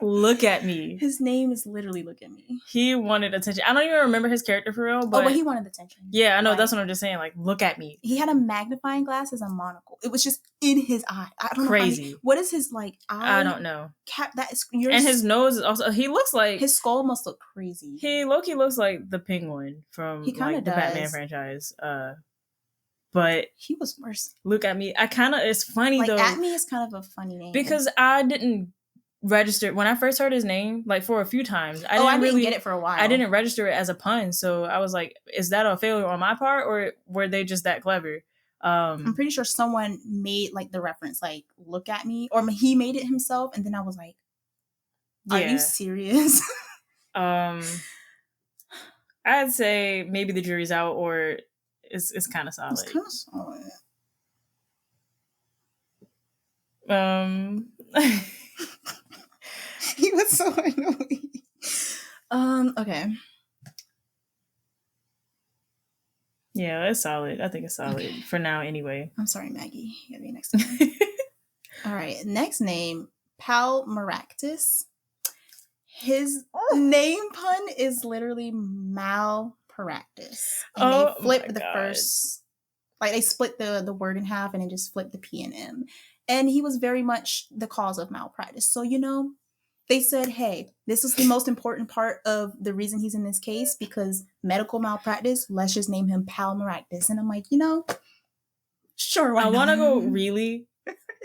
Look at me. His name is literally Look at Me. He wanted attention. I don't even remember his character for real, but he wanted attention. Yeah, I know. Like, that's what I'm just saying. Like, look at me. He had a magnifying glass as a monocle. It was just in his eye. I don't know. What is his like eye? I don't know. That is and his nose is also. He looks like his skull must look crazy. He Loki looks like the Penguin from like the Batman franchise. But he was worse. Look at Me. It's funny like, though. At Me is kind of a funny name because I didn't register when I first heard his name. Like for a few times, I didn't really get it for a while. I didn't register it as a pun, so I was like, "Is that a failure on my part, or were they just that clever?" I'm pretty sure someone made like the reference, like "Look at me," or he made it himself, and then I was like, "Are you serious?" I'd say maybe the jury's out, or it's kind of solid. It's kind of solid. He was so annoying. Okay. Yeah, it's solid. I think it's solid for now anyway. I'm sorry, Maggie. You gotta be next time. All right. Next name, Pal Maractus. His name pun is literally malpractice. And they flipped the first, like they split the word in half and then just flipped the P and M. And he was very much the cause of malpractice. So, they said, hey, this is the most important part of the reason he's in this case, because medical malpractice, let's just name him Pal Maractus. And I'm like, sure, I want to go really,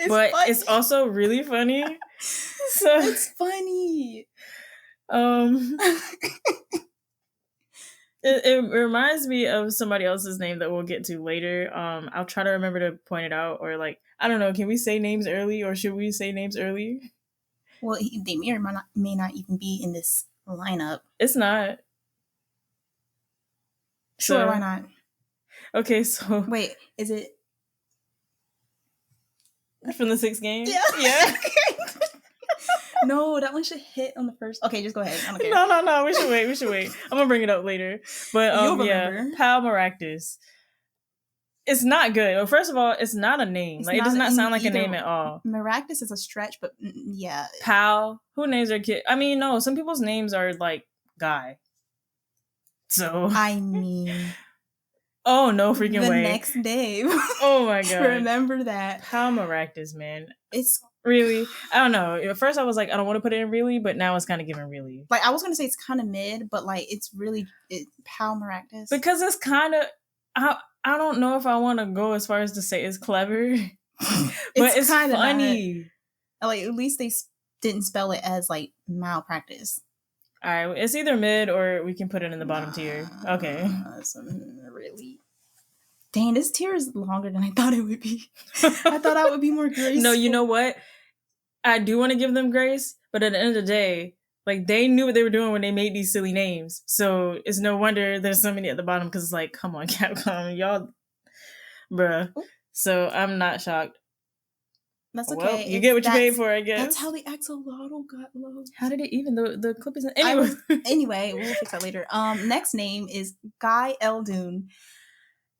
but funny. It's also really funny. So it's funny. It reminds me of somebody else's name that we'll get to later. I'll try to remember to point it out, or like, I don't know, can we say names early, or should we say names early? Well, they may not even be in this lineup. It's not. Sure, why not? Okay, so wait, is it from the 6th game? Yeah. No, that one should hit on the first. Okay, just go ahead. I don't care. No. We should wait. I'm gonna bring it up later. But Pal Maractus. It's not good. Well, first of all, it's not a name. Like, it does not sound like a name at all. Maractus is a stretch, but yeah. Pal. Who names their kid? I mean, no. Some people's names are like Guy. So. I mean. Oh, no freaking way. The next name. Oh my god. Remember that. Pal Maractus, man. It's. Really? I don't know. At first I was like, I don't want to put it in really, but now it's kind of giving really. Like, I was going to say it's kind of mid, but like, it's really Pal Maractus. Because it's kind of. I don't know if I want to go as far as to say it's clever, but it's kind of funny. Like, at least they didn't spell it as like malpractice. All right, it's either mid or we can put it in the bottom tier. Okay. Really. Dang, this tier is longer than I thought it would be. I thought I would be more graceful. No, you know what? I do want to give them grace, but at the end of the day, like, they knew what they were doing when they made these silly names. So it's no wonder there's so many at the bottom, because it's like, come on, Capcom, y'all, bruh. So I'm not shocked. That's okay. Well, you get what you paid for, I guess. That's how the axolotl got low. How did it even? The clip isn't. Anyway, we'll fix that later. Next name is Guy Eldoon.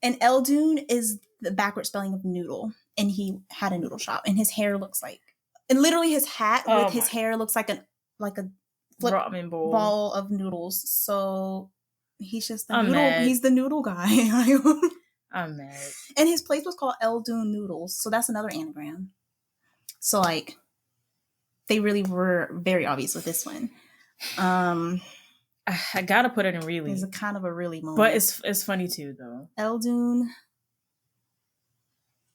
And Eldoon is the backward spelling of noodle. And he had a noodle shop. And his hair looks like, and literally his hat with his hair looks like a flip ramen ball of noodles. So he's just the noodle. Mad. He's the noodle guy. I'm mad. And his place was called Eldoon Noodles. So that's another anagram. So like, they really were very obvious with this one. I gotta put it in It's really, a kind of a really but moment. it's funny too though. Eldoon,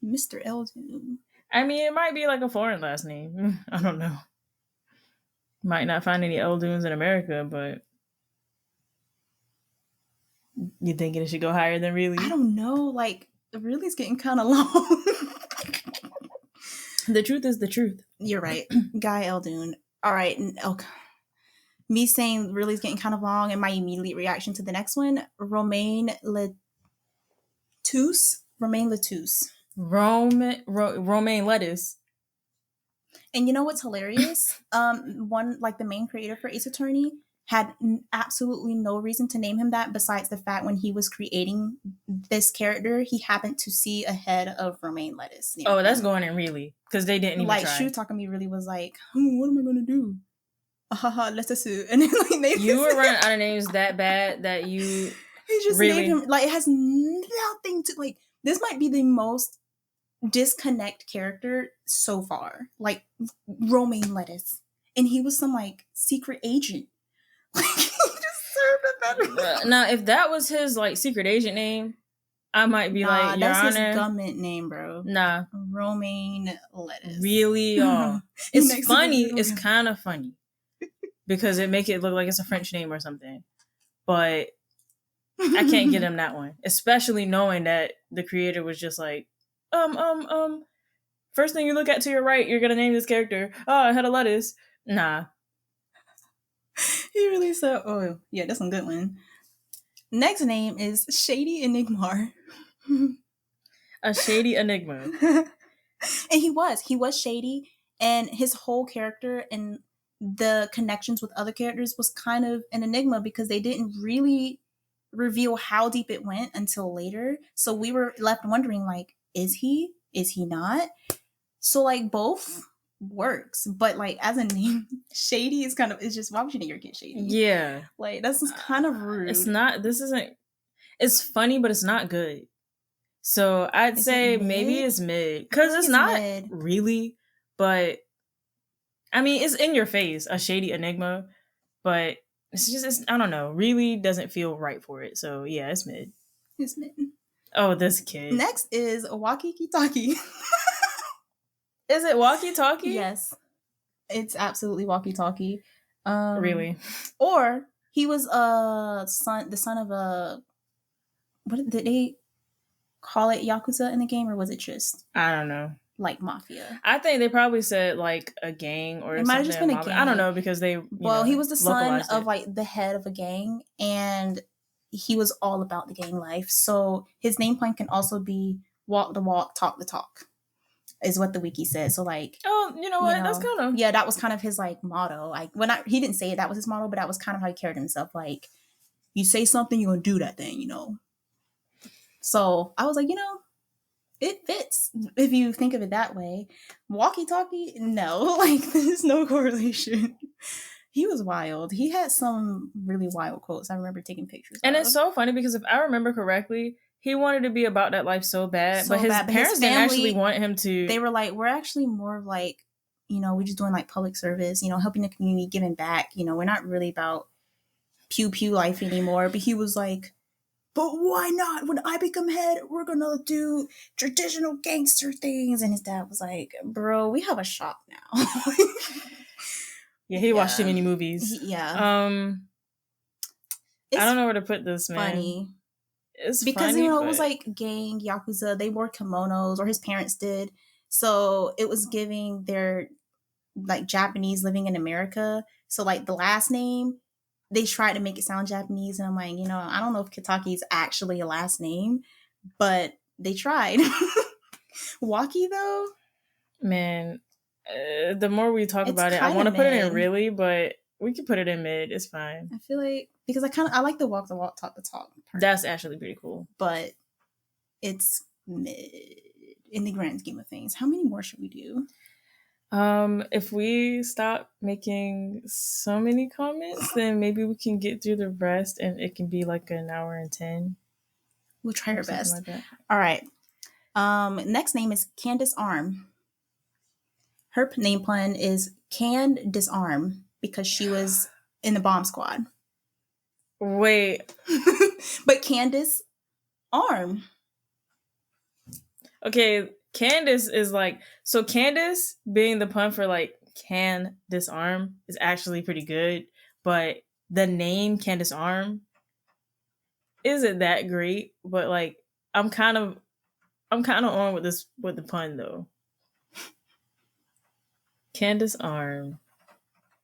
Mr. Eldoon. I mean, it might be like a foreign last name. I don't know. Might not find any Eldunes in America, but you thinking it should go higher than I really? don't know. Like, really, it's getting kind of long. The truth is the truth. You're right, Guy Eldoon. All right, okay. Me saying really is getting kind of long, and my immediate reaction to the next one, Romain Lettuce. Romain Lettuce. Romaine lettuce. And you know what's hilarious? One like the main creator for Ace Attorney had absolutely no reason to name him that besides the fact when he was creating this character, he happened to see a head of romaine lettuce near Oh, that's him. going in really because they didn't even Like try. Shu Takami really was like, what am I gonna do? Haha, lettuce. And then like named You were running out of names that bad that you he just really named him like it has nothing to like. This might be the most disconnect character so far. Like romaine lettuce, and he was some like secret agent. Like he just served a better. Now, if that was his like secret agent name, I might be like, Your that's Honor. his government name, bro. Nah, romaine lettuce. really, it's funny. It's kind of funny because it make it look like it's a French name or something. But I can't get him that one, especially knowing that the creator was just like, First thing you look at to your right, you're gonna name this character. Oh, I had a lettuce. Nah. He really said, "Oh yeah, that's a good one." Next name is Shady Enigmar. A shady enigma. And he was shady, and his whole character and the connections with other characters was kind of an enigma because they didn't really reveal how deep it went until later. So we were left wondering, like, is he not? So like both works, but like as a name, shady is kind of, it's just, why would you name your kid shady? Yeah, like that's just kind of rude. It's not. This isn't. It's funny, but it's not good. So I'd say maybe it's mid because it's not really. But I mean, it's in your face, a shady enigma, but I don't know. Really doesn't feel right for it. So yeah, it's mid. It's mid. Oh, this kid. Next is Walkie Talkie. Is it Walkie Talkie? Yes, it's absolutely Walkie Talkie. Really? Or he was the son of a. What did they call it? Yakuza in the game, or was it just? I don't know. Like mafia. I think they probably said like a gang or it might have just been a gang. I don't know because they. He was the son of like the head of a gang, and he was all about the gang life. So his name point can also be walk the walk, talk the talk, is what the wiki said. So like, you know what? That's kind of that was kind of his like motto. Like he didn't say it, that was his motto, but that was kind of how he carried himself. Like, you say something, you're gonna do that thing, So I was like, it fits if you think of it that way. Walkie talkie, no, like there's no correlation. He was wild. He had some really wild quotes. I remember taking pictures. And it's so funny because if I remember correctly, he wanted to be about that life so bad, but his parents didn't actually want him to. They were like, we're actually more of like, we're just doing like public service, helping the community, giving back. We're not really about pew pew life anymore. But he was like, but why not? When I become head, we're gonna do traditional gangster things. And his dad was like, bro, we have a shop now. Yeah, he watched too many movies. Yeah. I don't know where to put this, man. Funny. It's because funny, it was like gang yakuza. They wore kimonos, or his parents did. So it was giving their like Japanese living in America. So like the last name, they tried to make it sound Japanese, and I'm like, I don't know if Kitaki is actually a last name, but they tried. Waki though, man, the more we talk about it, I want to put it in really, but we can put it in mid. It's fine. I feel like because I like the walk, talk the talk part. That's actually pretty cool, but it's mid in the grand scheme of things. How many more should we do? If we stop making so many comments, then maybe we can get through the rest and it can be like an hour and 10. We'll try our best. Like all right. Next name is Candace Arm. Her name pun is Can Disarm because she was in the bomb squad. Wait. But Candace Arm. Okay, Candace is like, so Candace being the pun for like can disarm is actually pretty good, but the name Candace Arm isn't that great. But like, I'm kind of on with this with the pun though. Candace Arm.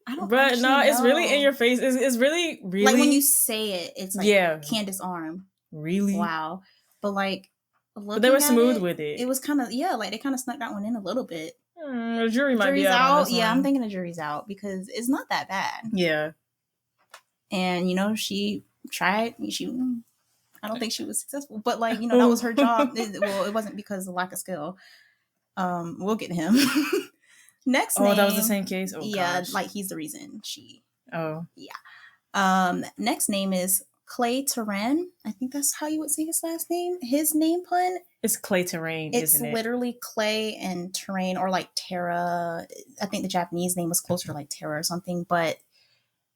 I don't But actually no, it's really in know. your face. It's really, Like when you really, say it, it's like yeah, Candace Arm. really. Wow. But like But they were looking at smooth it, with it it. was kind of, yeah, like they kind of snuck that one in a little bit. The jury might be Jury's out on out. this Yeah, I'm one. thinking the jury's out because it's not that bad. Yeah. And she tried. I don't think she was successful, but like that was her job. It wasn't because of lack of skill. We'll get him. Next Oh, name. that was the same case. Oh Yeah, gosh. like he's the reason she. Oh. Yeah. Next name is Clay Terran. I think that's how you would say his last name. His name pun. It's clay terrain, It's isn't it? literally clay and terrain, or like Terra. I think the Japanese name was closer to like Terra or something, but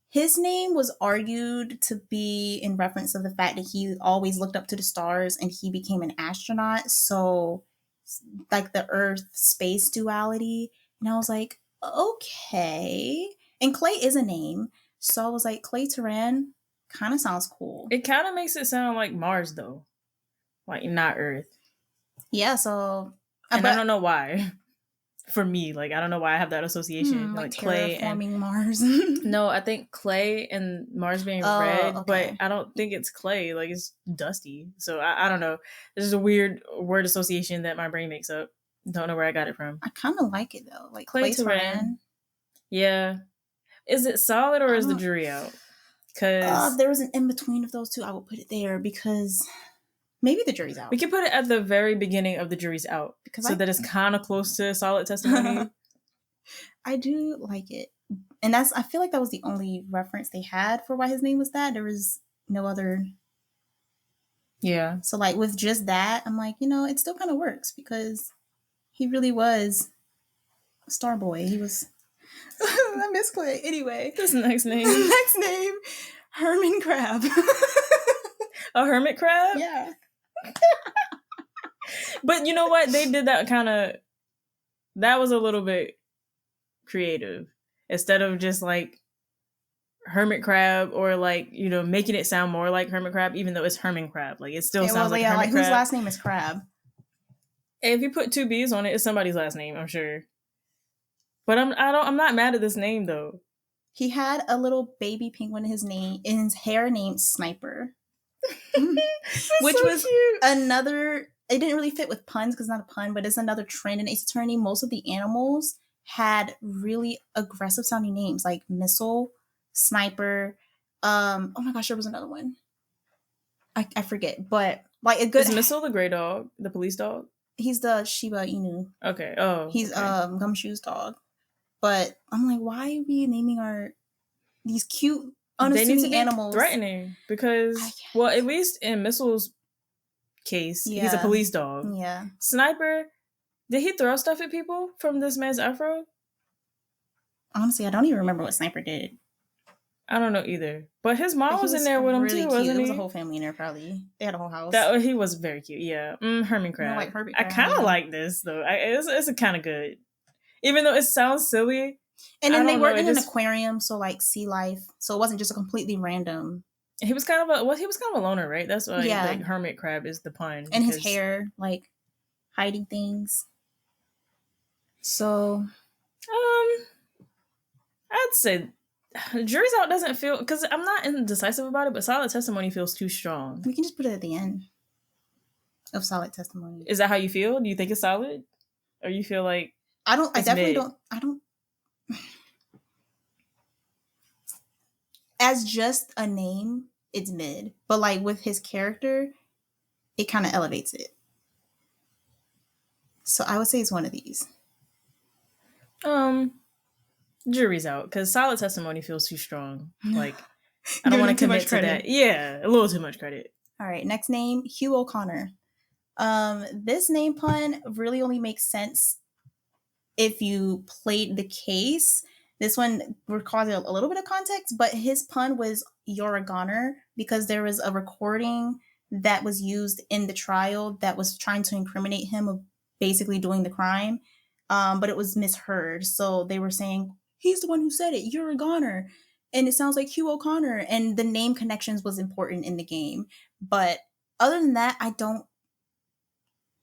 his name was argued to be in reference of the fact that he always looked up to the stars and he became an astronaut. So, like the Earth space duality. And I was like, okay. And Clay is a name. So I was like, Clay Terran kind of sounds cool. It kind of makes it sound like Mars, though. Like, not Earth. Yeah, so. And I don't know why. For me, like, I don't know why I have that association. Like clay terraforming and Mars. No, I think clay and Mars being red, okay. but I don't think it's clay. Like, it's dusty. So I don't know. This is a weird word association that my brain makes up. Don't know where I got it from. I kind of like it, though. Like, Clay terrain. Yeah. Is it solid or is the jury out? Because there was an in between of those two. I would put it there because maybe the jury's out. We can put it at the very beginning of the jury's out because that it's kind of close to solid testimony. I do like it, and I feel like that was the only reference they had for why his name was that. There was no other. Yeah. So like with just that, I'm like, it still kind of works because he really was a star boy. He was. I miss Clay. Anyway, this next name. Next name, Herman Crab. A hermit crab? Yeah. But you know what? They did that that was a little bit creative. Instead of just like hermit crab or like, making it sound more like hermit crab, even though it's Herman Crab. Like it still sounds like hermit crab. Whose last name is Crab? If you put 2 B's on it, it's somebody's last name, I'm sure. But I'm not mad at this name though. He had a little baby penguin in his hair named Sniper. Which was cute. Another, it didn't really fit with puns because it's not a pun, but it's another trend in Ace Attorney. Most of the animals had really aggressive sounding names like Missile, Sniper. Oh my gosh, there was another one. I forget, but like a good. Is Missile the gray dog, the police dog? He's the Shiba Inu. Okay. Oh. He's Gumshoe's dog. But I'm like, why are we naming these cute unassuming animals threatening? Because at least in Missile's case, he's a police dog. Yeah. Sniper, did he throw stuff at people from this man's afro? Honestly, I don't even remember what Sniper did. I don't know either. But his mom was in there with him too, wasn't he? There was a whole family in there, probably. They had a whole house. He was very cute. Yeah. Herman Crab. Like Herbie Crab. I kind of like this though. It's kind of good. Even though it sounds silly. And then they worked in an aquarium, so like sea life. So it wasn't just a completely random. He was kind of a loner, right? That's why like Hermit Crab is the pun. And his hair, like hiding things. So I'd say jury's out doesn't feel, because I'm not indecisive about it, but solid testimony feels too strong. We can just put it at the end of solid testimony. Is that how you feel? Do you think it's solid? Or you feel like I definitely don't. As just a name, it's mid. But like with his character, it kind of elevates it. So I would say it's one of these. Jury's out, because solid testimony feels too strong. Like, I don't want to commit to that. Yeah, a little too much credit. All right, next name, Hugh O'Connor. This name pun really only makes sense if you played the case, This one requires a little bit of context, but his pun was "You're a goner" because there was a recording that was used in the trial that was trying to incriminate him of basically doing the crime, but it was misheard. So they were saying, "He's the one who said it. You're a goner." And it sounds like Hugh O'Connor, and the name connections was important in the game. But other than that, I don't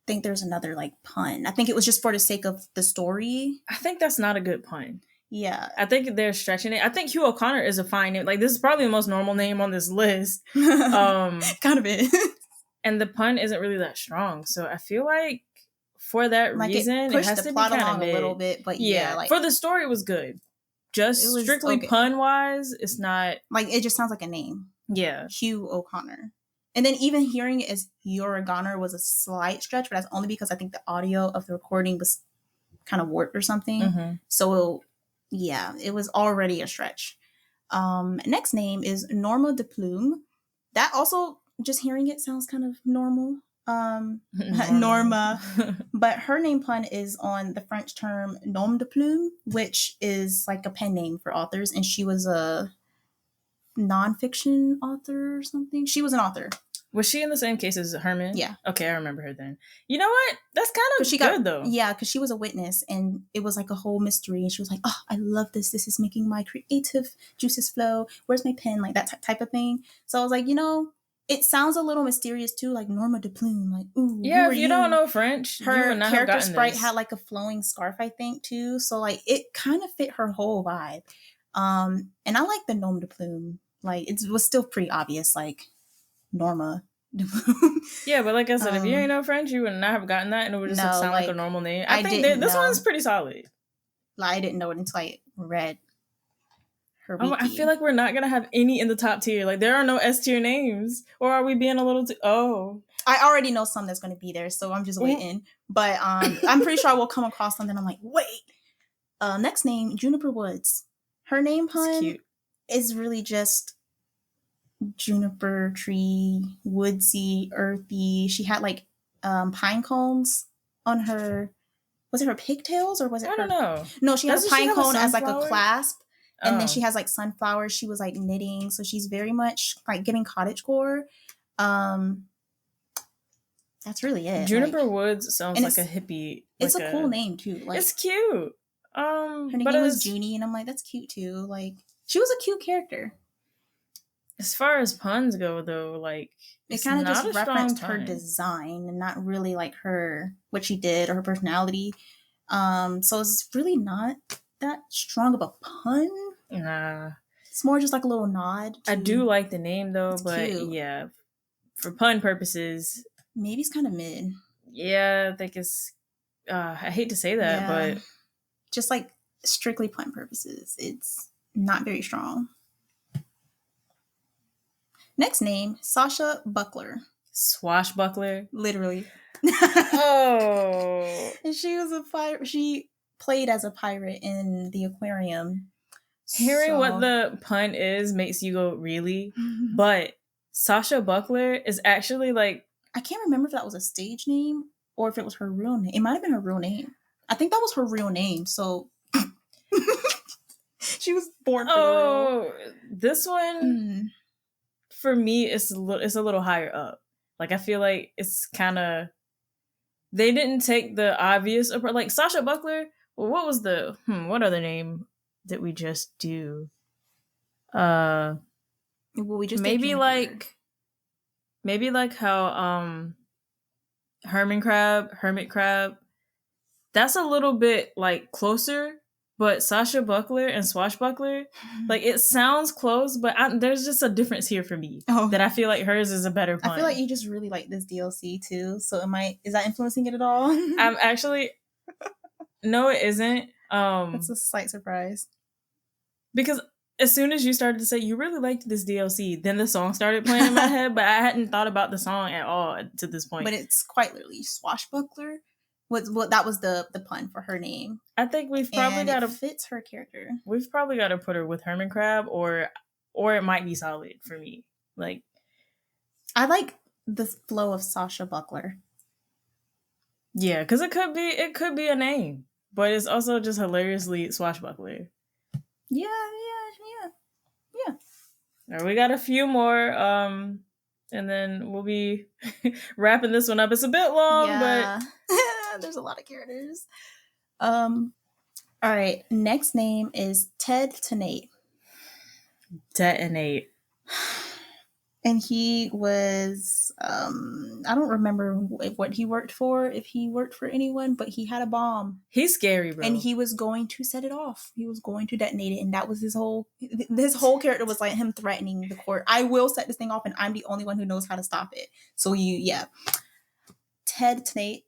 think there's another like pun. I think it was just for the sake of the story. I think that's not a good pun. Yeah. I think they're stretching it. I think Hugh O'Connor is a fine name. Like, this is probably the most normal name on this list. Kind of it. And the pun isn't really that strong. So I feel like for that like reason, it pushed has the to plot be kind of along a little bit, but yeah, like for the story, it was good. Just it was strictly okay. pun wise, it's not. Like, it just sounds like a name. Yeah. Hugh O'Connor. And then even hearing it as "You're a goner" was a slight stretch, but that's only because I think the audio of the recording was kind of warped or something. Mm-hmm. So yeah, it was already a stretch. Next name is Norma de Plume. That also, just hearing it sounds kind of normal. Norma. But her name pun is on the French term nom de plume, which is like a pen name for authors. And she was a nonfiction author or something. She was an author. Was she in the same case as Herman? Yeah. Okay, I remember her then. You know what? That's kind of good, though. Yeah, because she was a witness, and it was like a whole mystery. And she was like, "Oh, I love this. This is making my creative juices flow. Where's my pen?" Like that type of thing. So I was like, it sounds a little mysterious too, like Norma de Plume. Like, ooh, yeah. If you don't know French, her character sprite had like a flowing scarf, I think, too. So like, it kind of fit her whole vibe. And I like the Nom de Plume. Like, it was still pretty obvious, like Norma. Yeah, but like I said, if you ain't know French, you would not have gotten that, and it would just sound like a normal name. I think this one's pretty solid. Like, I didn't know it until I read her wiki. I feel like we're not gonna have any in the top tier. Like, there are no S tier names, or are we being a little too? Oh, I already know some that's gonna be there, so I'm just waiting. But I'm pretty sure I will come across something. I'm like, wait. Next name, Juniper Woods. Her name pun is really just juniper tree, woodsy, earthy. She had like pine cones on her. Was it her pigtails or was it? I don't know. No, she has a pine cone as like a clasp, and then she has like sunflowers. She was like knitting, so she's very much like giving cottagecore. That's really it. Juniper Woods sounds like a hippie. It's a cool name too. Like, it's cute. Her name was Junie, and I'm like, that's cute too. Like, she was a cute character. As far as puns go, though, like, it kind of just referenced her design and not really like what she did or her personality. So it's really not that strong of a pun. Nah, it's more just like a little nod. I do like the name though, but cute. Yeah, for pun purposes, maybe it's kind of mid. Yeah, I think it's. I hate to say that, but just like strictly pun purposes, it's not very strong. Next name, Sasha Buckler. Swashbuckler? Literally. Oh. And she was a pirate. She played as a pirate in the aquarium. Hearing what the pun is makes you go, really? Mm-hmm. But Sasha Buckler is actually like... I can't remember if that was a stage name or if it was her real name. It might have been her real name. I think that was her real name, so... She was born for the role. This one... For me, it's a little higher up. Like, I feel like it's kind of... They didn't take the obvious approach. Like, Sasha Buckler, well, what was the... what other name did we just do? Well, we just maybe like how Hermit Crab, that's a little bit, like, closer. But Sasha Buckler and Swashbuckler, like, it sounds close, but there's just a difference here for me. That I feel like hers is a better pun. I feel like you just really like this DLC too, so is that influencing it at all? I'm actually... No, it isn't. It's a slight surprise. Because as soon as you started to say you really liked this DLC, then the song started playing in my head, but I hadn't thought about the song at all to this point. But it's quite literally Swashbuckler. That was the pun for her name. I think we've probably got to... fits her character. We've probably got to put her with Hermit Crab, or it might be solid for me. Like, I like the flow of Sasha Buckler. Yeah, because it could be a name, but it's also just hilariously Swashbuckler. Yeah, yeah, yeah, All right, we got a few more, and then we'll be wrapping this one up. It's a bit long, but yeah. There's a lot of characters. All right. Next name is Ted Tenate. detonate. And he was I don't remember what he worked for, if he worked for anyone, but he had a bomb. He's scary, bro. And he was going to set it off. He was going to detonate it, and that was his whole character was like him threatening the court. I will set this thing off, and I'm the only one who knows how to stop it. So Ted Tenate.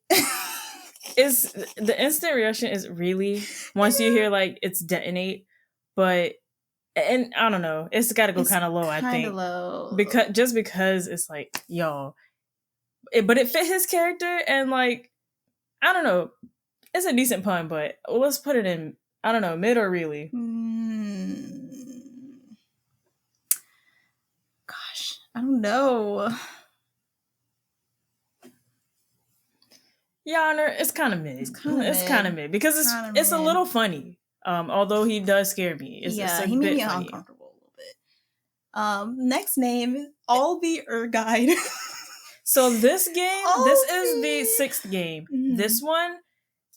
Is the instant reaction is really once you hear like it's detonate, but and I don't know, it's got to go kind of low. I think low because it's like yo, but it fit his character and like I don't know, it's a decent pun, but let's put it in I don't know mid or really. Gosh, I don't know. Your Honor, it's kind of mid. It's kind of mid because it's a little funny. Although he does scare me. It's he made me uncomfortable a little bit. Next name, Albie Guide. So this game, this is the 6th game. Mm-hmm. This one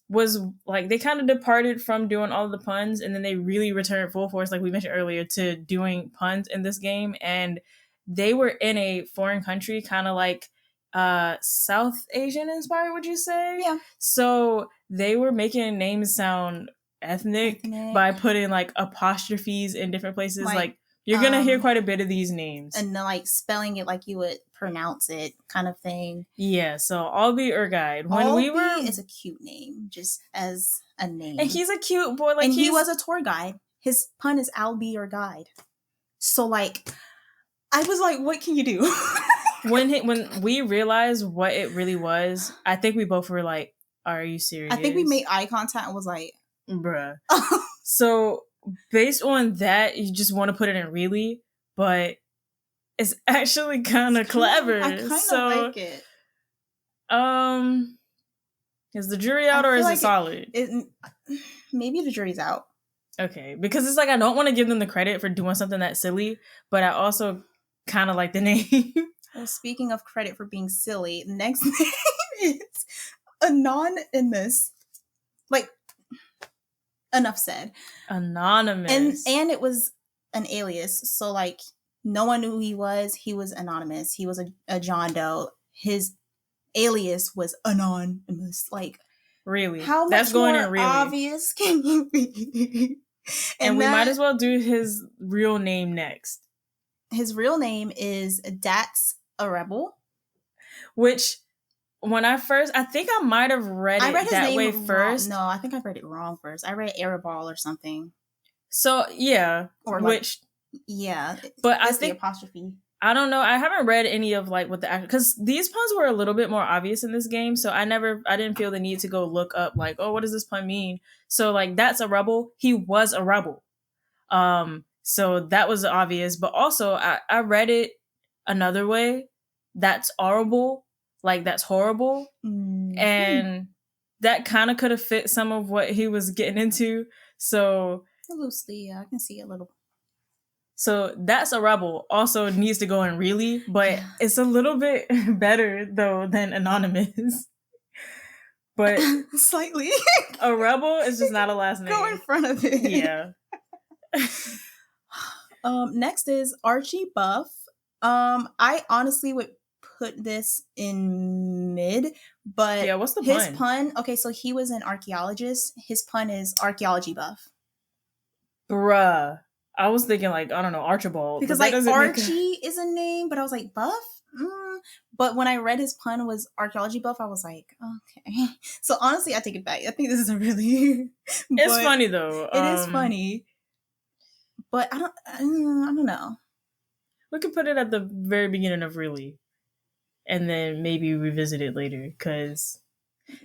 was like they kind of departed from doing all of the puns, and then they really returned full force, like we mentioned earlier, to doing puns in this game. And they were in a foreign country, kind of like South Asian inspired, would you say? Yeah. So they were making names sound ethnic by putting like apostrophes in different places. Like you're gonna hear quite a bit of these names. And like spelling it like you would pronounce it, kind of thing. Yeah, so Albie Guide. When we were is a cute name, just as a name. And he's a cute boy. Like and he was a tour guide. His pun is Albie Guide. So like I was like, what can you do? When we realized what it really was, I think we both were like, are you serious? I think we made eye contact and was like, bruh. So based on that, you just want to put it in really, but it's actually kind of clever. I kind of like it. Is the jury out or is it solid? Maybe the jury's out. Okay, because it's like I don't want to give them the credit for doing something that silly, but I also kind of like the name. Well, speaking of credit for being silly, the next name is Anonymous. Like, enough said. Anonymous. And it was an alias. So, like, no one knew who he was. He was anonymous. He was a John Doe. His alias was Anonymous. Like, really? How much That's going more in really. Obvious can you be? And we might as well do his real name next. His real name is That's a Rebel. Which, when I think I might have read it that way first. No, I think I read it wrong first. I read Arabal or something. So, yeah. Or yeah. But I think the apostrophe. I don't know. I haven't read any of like what the actual, because these puns were a little bit more obvious in this game. So I didn't feel the need to go look up like, oh, what does this pun mean? So like, That's a Rebel. He was a rebel. So that was obvious. But also I read it another way. That's horrible. Like that's horrible. Mm-hmm. And that kind of could have fit some of what he was getting into. So loosely, yeah, I can see a little. So That's a Rebel also needs to go in really, but it's a little bit better though than Anonymous. But slightly. A rebel is just not a last name. Go in front of it. Yeah. Next is Archie Buff. I honestly would put this in mid, but yeah, what's the his pun? Okay, so he was an archaeologist. His pun is archaeology buff. Bruh. I was thinking like, I don't know, Archibald. Because like Archie is a name, but I was like, Buff? But when I read his pun was archaeology buff, I was like, okay. So honestly, I take it back. I think this is a really... It's funny though. It is funny. But I don't know. We could put it at the very beginning of really. And then maybe revisit it later. Because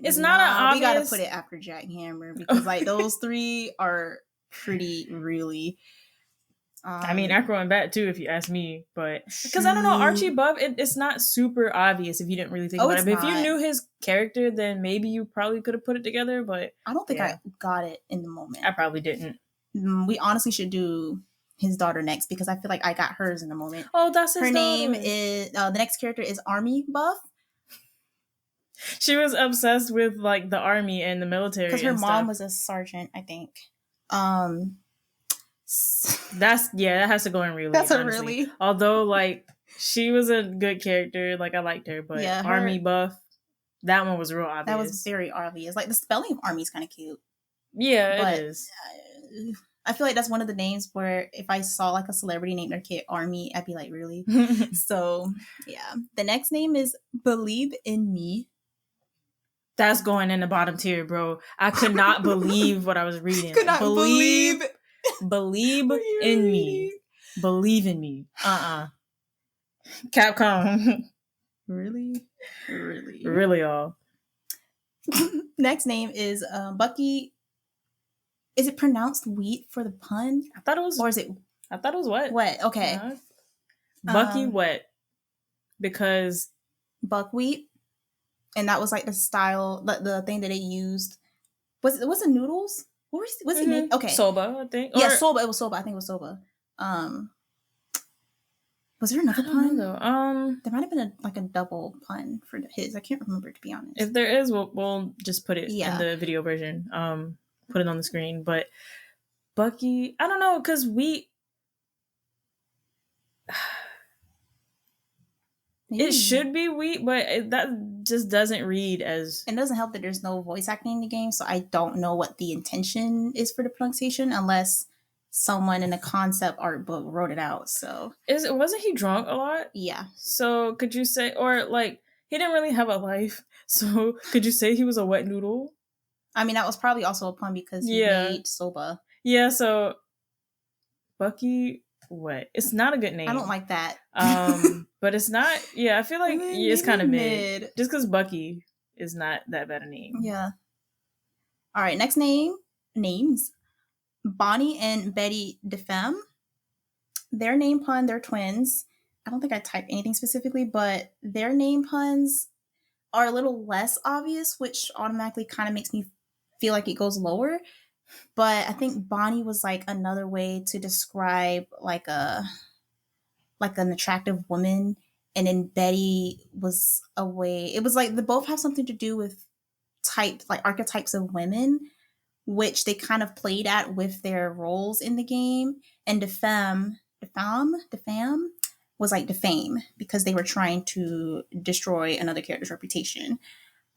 it's not an obvious... We gotta put it after Jack Hammer. Because like those three are pretty really... I mean, Acro and Bat too, if you ask me, but because I don't know, Archie Buff, it's not super obvious if you didn't really think about it. But if you knew his character, then maybe you probably could have put it together. But I don't think I got it in the moment. I probably didn't. We honestly should do his daughter next because I feel like I got hers in a moment. Oh, that's his Her name daughter. is the next character is Army Buff She was obsessed with like the army and the because military her and mom stuff. was a sergeant, I think. Um, That has to go in really that's a honestly. really Although like she was a good character, like I liked her, but yeah, Army Buff, that one was real obvious. That was very obvious. Like the spelling of Army is kind of cute. Yeah, but, it is. I feel like that's one of the names where if I saw like a celebrity name their kid Army, I'd be like, really? So yeah. The next name is Believe in Me. That's going in the bottom tier, bro. I could not believe what I was reading. Could not believe in me. Believe in me. Capcom. Really? Really all. Next name is Bucky. Is it pronounced wheat for the pun? I thought it was. Or is it? I thought it was wet. Wet. Okay. Bucky wet. Because buckwheat, and that was like the style, the thing that they used. Was it noodles? What was he making? Okay, soba, I think. Yeah, soba. It was soba. I think it was soba. Was there another pun? There might have been a double pun for his. I can't remember, to be honest. If there is, we'll just put it in the video version. Put it on the screen. But Bucky, I don't know, because it should be wheat, but that just doesn't read as. It doesn't help that there's no voice acting in the game, so I don't know what the intention is for the pronunciation unless someone in the concept art book wrote it out. So wasn't he drunk a lot? Yeah. So could you say, or like he didn't really have a life, so could you say he was a wet noodle? I mean, that was probably also a pun because he made soba. Yeah, so Bucky wet. It's not a good name. I don't like that. But it's not. Yeah, I feel like it's kind of mid. Just because Bucky is not that bad a name. Yeah. All right. Next names. Bonnie and Betty DeFemme. Their name pun, they're twins. I don't think I typed anything specifically, but their name puns are a little less obvious, which automatically kind of makes me feel like it goes lower. But I think Bonnie was like another way to describe like an attractive woman, and then Betty was a way. It was like they both have something to do with archetypes of women, which they kind of played at with their roles in the game. And defame was like defame because they were trying to destroy another character's reputation.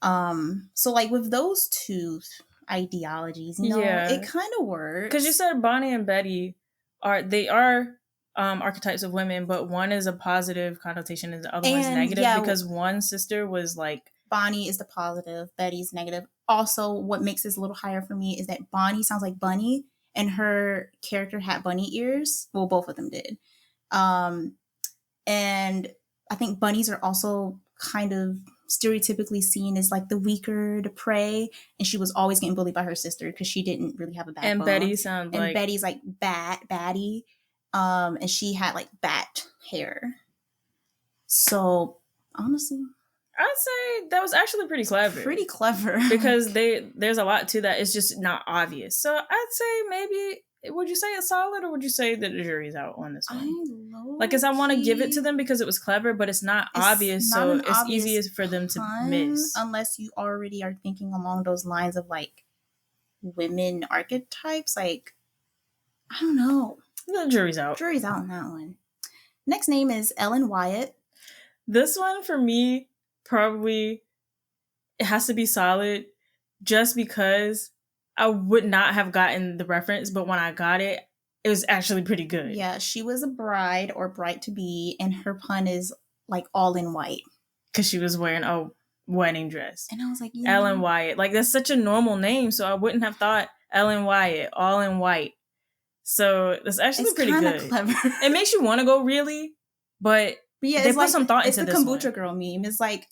So like with those two ideologies, it kind of works. Because you said Bonnie and Betty are archetypes of women, but one is a positive connotation and the other one's negative, because one sister was like, Bonnie is the positive, Betty's negative. Also, what makes this a little higher for me is that Bonnie sounds like Bunny, and her character had bunny ears. Well, both of them did. And I think bunnies are also kind of stereotypically seen as like the weaker, the prey, and she was always getting bullied by her sister because she didn't really have a backbone. And Betty sounds like... Betty's like baddie. And she had like bat hair. So, honestly... I'd say that was actually pretty clever. Because there's a lot to that. It's just not obvious. So I'd say maybe, would you say it's solid, or would you say that the jury's out on this one? Because I want to give it to them because it was clever, but it's not obvious. So it's easier for them to miss. Unless you already are thinking along those lines of like women archetypes. Like, I don't know. The jury's out. Jury's out on that one. Next name is Ellen Wyatt. This one for me, probably it has to be solid just because I would not have gotten the reference, but when I got it, it was actually pretty good. Yeah, she was a bride or bride to be, and her pun is like all in white. Because she was wearing a wedding dress. And I was like, Ellen Wyatt. Like, that's such a normal name, so I wouldn't have thought Ellen Wyatt, all in white. So that's actually pretty good. Clever. It makes you want to go really, but yeah, they put some thought into this. It's the kombucha girl meme. It's like...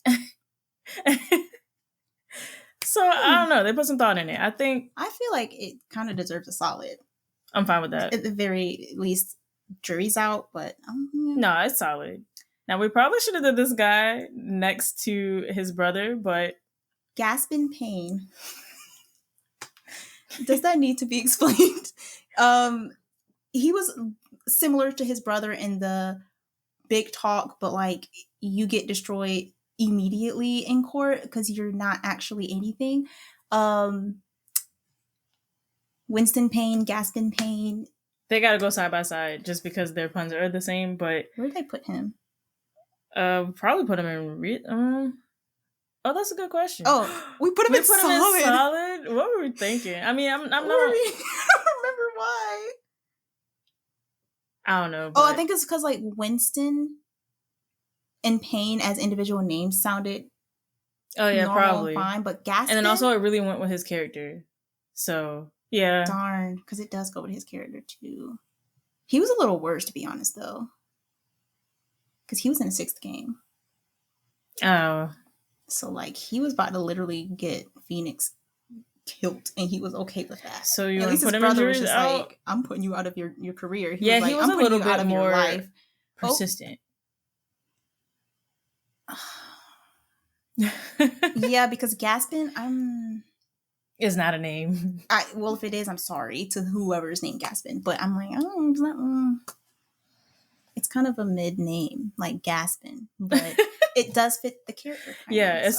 So, I don't know. They put some thought in it. I feel like it kind of deserves a solid. I'm fine with that. At the very least, jury's out, but... No, it's solid. Now, we probably should have did this guy next to his brother, but... Gasp in pain. Does that need to be explained? um, he was similar to his brother in the big talk, but like you get destroyed immediately in court because you're not actually anything. Um, Winston Payne, Gaspin Payne. They gotta go side by side just because their puns are the same, but Where did I put him? probably put them in. Oh, that's a good question. Oh, we put him We in put them in solid. solid. What were we thinking? I mean, I'm not. I don't remember why. I don't know. Oh, I But think it's because like Winston and Payne as individual names sounded oh yeah, normal and probably. fine, but And Gaspin. then also it really went with his character. So yeah. Darn, because it does go with his character too. He was a little worse, to be honest, though, because he was in the sixth game. Oh. So like he was about to literally get Phoenix killed, and he was okay with that. So you At want least to put his him in brother was juries just out? like, "I'm putting you out of your career." Yeah, like, he was I'm a putting little you out bit of your more life. persistent. Yeah, because Gaspin, Is not a name. well, if it is, I'm sorry to whoever's named Gaspin, but I'm like, oh, it's not. It's kind of a mid name, like Gaspin, but it does fit the character. Yeah,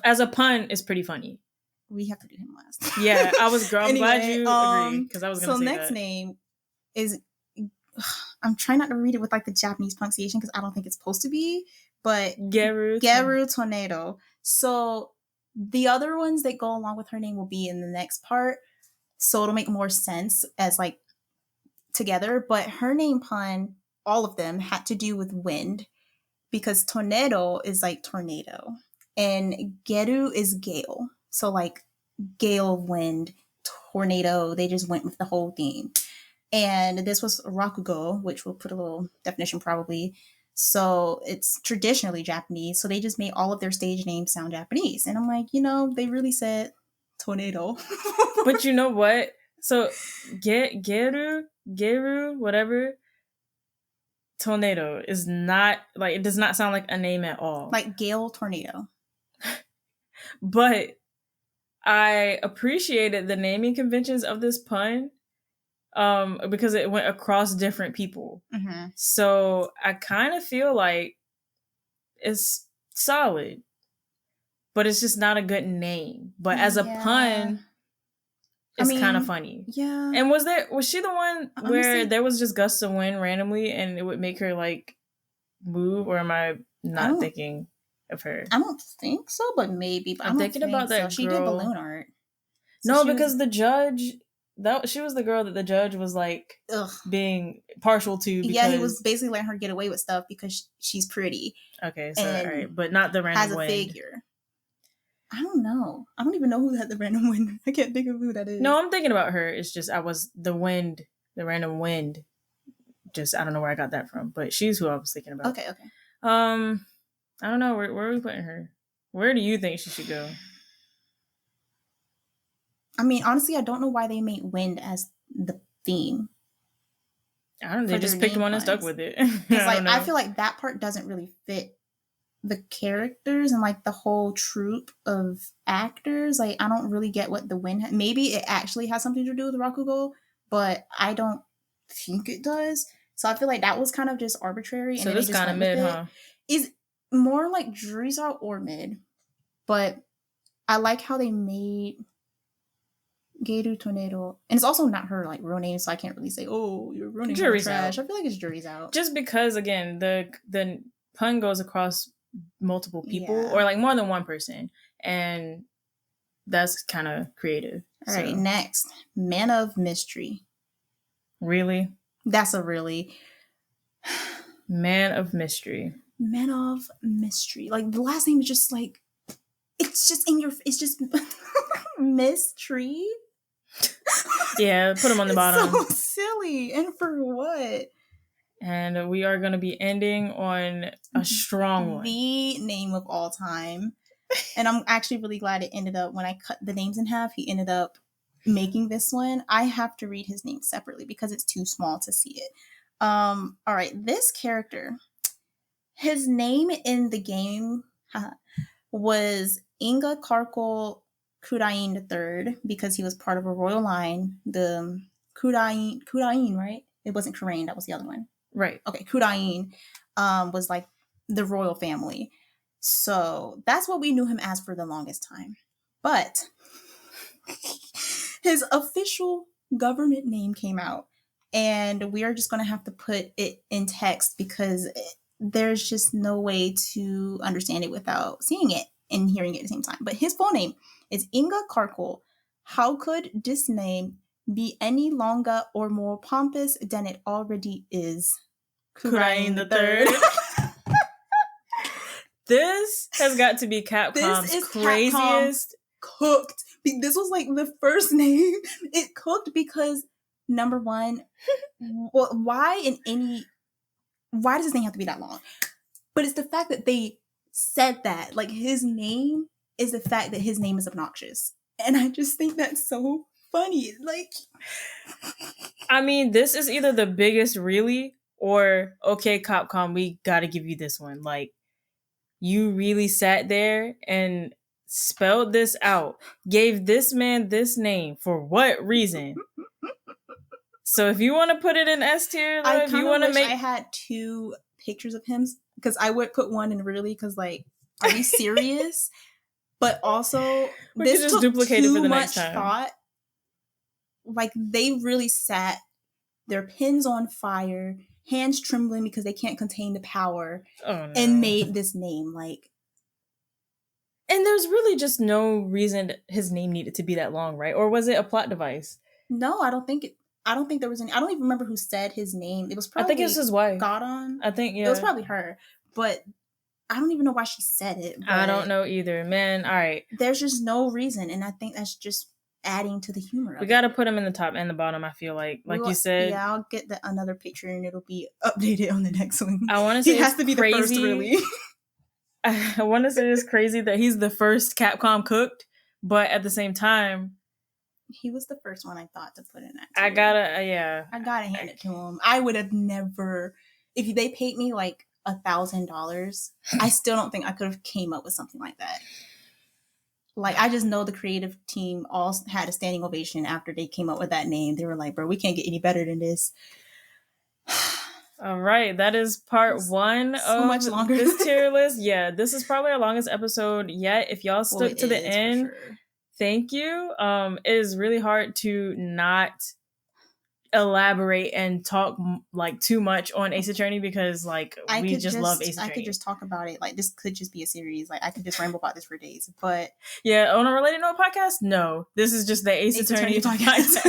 as a pun, it's pretty funny. We have to do him last. Yeah, I'm glad you agree because I was gonna so say next that. name is, I'm trying not to read it with like the Japanese pronunciation because I don't think it's supposed to be, but Geru Tornado. So the other ones that go along with her name will be in the next part, so it'll make more sense as like together. But her name pun, all of them had to do with wind, because tornado is like tornado and Geru is gale. So like gale of wind, tornado, they just went with the whole theme. And this was Rakugo, which we'll put a little definition probably. So it's traditionally Japanese. So they just made all of their stage names sound Japanese. And I'm like, they really said tornado. But you know what? So Geru, whatever, tornado is not like, it does not sound like a name at all. Like gale tornado. But I appreciated the naming conventions of this pun because it went across different people. Mm-hmm. So I kind of feel like it's solid, but it's just not a good name. But as a pun, it's kind of funny. Yeah. And was she the one where there was just gusts of wind randomly and it would make her like move, or am I not thinking of her? I don't think so, but maybe. But I'm thinking about that girl. She did balloon art. So no, because the judge, she was the girl that the judge was like being partial to. Because, yeah, he was basically letting her get away with stuff because she's pretty. Okay, so all right, but not the random has a wind. figure. I don't know. I don't even know who had the random wind. I can't think of who that is. No, I'm thinking about her. It's just the random wind. Just I don't know where I got that from, but she's who I was thinking about. Okay. I don't know where are we putting her. Where do you think she should go? I mean, honestly, I don't know why they made wind as the theme. I don't know. They just picked one and stuck with it. Because I feel like that part doesn't really fit the characters and like the whole troupe of actors. Like, I don't really get what the wind. Maybe it actually has something to do with Rakugo, but I don't think it does. So I feel like that was kind of just arbitrary. So and this kind of mid, huh? Is more like jury's out or mid, but I like how they made Geru Tornado, and it's also not her like real name, so I can't really say, "Oh, your real name is trash." I feel like it's jury's out. Just because, again, the pun goes across multiple people or like more than one person, and that's kind of creative. All right, next, Man of Mystery. Really? That's a really Man of Mystery. Man of Mystery. Like the last name is just like it's just mystery. Yeah, put them on the bottom. So silly, and for what? And we are going to be ending on a strong one. The name of all time. And I'm actually really glad it ended up, when I cut the names in half, he ended up making this one. I have to read his name separately because it's too small to see it. All right, this character, his name in the game was Inga Karkol Kurain III, because he was part of a royal line, the Kudain, right? It wasn't Kurain, that was the other one. Right. Okay, Kudain was like the royal family. So that's what we knew him as for the longest time. But his official government name came out, and we are just going to have to put it in text because there's just no way to understand it without seeing it and hearing it at the same time. But his full name is Inga Karkul. How could this name be any longer or more pompous than it already is? Kurain the Third. This has got to be Capcom's craziest. Cooked. This was like the first name. It cooked because, number one, why does his name have to be that long? But it's the fact that they said that. Like, his name is the fact that his name is obnoxious. And I just think that's so funny. Like, I mean, this is either the biggest really or, okay, Capcom, we gotta give you this one. Like, you really sat there and spelled this out, gave this man this name for what reason? So if you want to put it in S tier, I if you want to make, I had 2 pictures of him because I would put one in really because, like, are we serious? But also, we this could just took duplicate it too for the much next time. thought. Like, they really sat their pins on fire, hands trembling because they can't contain the power, and made this name. Like, and there's really just no reason his name needed to be that long, right? Or was it a plot device? No, I don't think there was any. I don't even remember who said his name. It was probably, I think it was his wife. Godon. I think, yeah. It was probably her. But I don't even know why she said it. I don't know either, man. All right. There's just no reason, and I think that's just adding to the humor of we got to put him in the top and the bottom, I feel like you said. Yeah, I'll get another picture, and it'll be updated on the next one. I want to say he has to be crazy. The first, really. I want to say it's crazy that he's the first Capcom cooked, but at the same time, he was the first one I thought to put in that. I gotta hand it to him. I would have never, if they paid me like $1,000, I still don't think I could have came up with something like that. Like, I just know the creative team all had a standing ovation after they came up with that name. They were like, bro, we can't get any better than this. All right, that is part 1 of this tier list. Yeah, this is probably our longest episode yet. If y'all stuck to the end, thank you. It is really hard to not elaborate and talk like too much on Ace Attorney because like we just love Ace Attorney. I could just talk about it. Like, this could just be a series. Like, I could just ramble about this for days. But yeah, on a Related Note podcast, no, this is just the Ace Attorney podcast.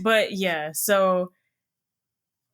But yeah, so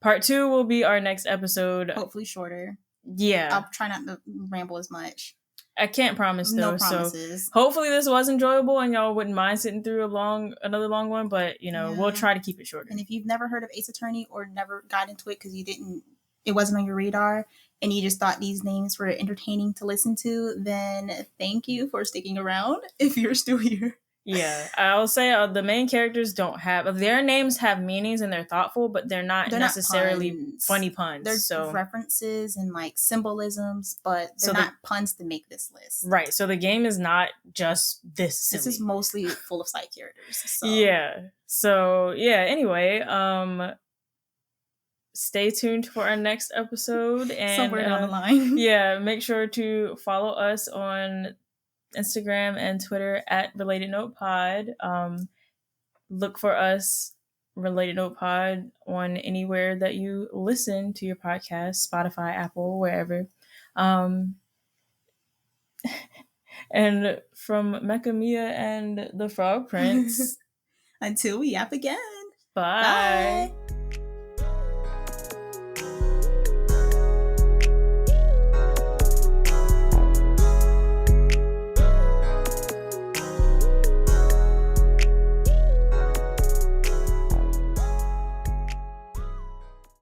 part 2 will be our next episode. Hopefully shorter. Yeah, I'll try not to ramble as much. I can't promise though. No promises. So hopefully this was enjoyable and y'all wouldn't mind sitting through another long one. But we'll try to keep it shorter. And if you've never heard of Ace Attorney or never got into it because it wasn't on your radar and you just thought these names were entertaining to listen to, then thank you for sticking around if you're still here. Yeah, I'll say the main characters don't have their names have meanings and they're thoughtful, but they're not necessarily funny puns. They're references and like symbolisms, but they're not puns to make this list. Right. So the game is not just this silly. This is mostly full of side characters. So. Yeah. So yeah. Anyway, stay tuned for our next episode and somewhere down the line. Yeah, make sure to follow us on Instagram and Twitter at Related Note Pod. Look for us, Related Note Pod, on anywhere that you listen to your podcast, Spotify, Apple, wherever. And from Mecha Mia and the Frog Prince, until we yap again. Bye.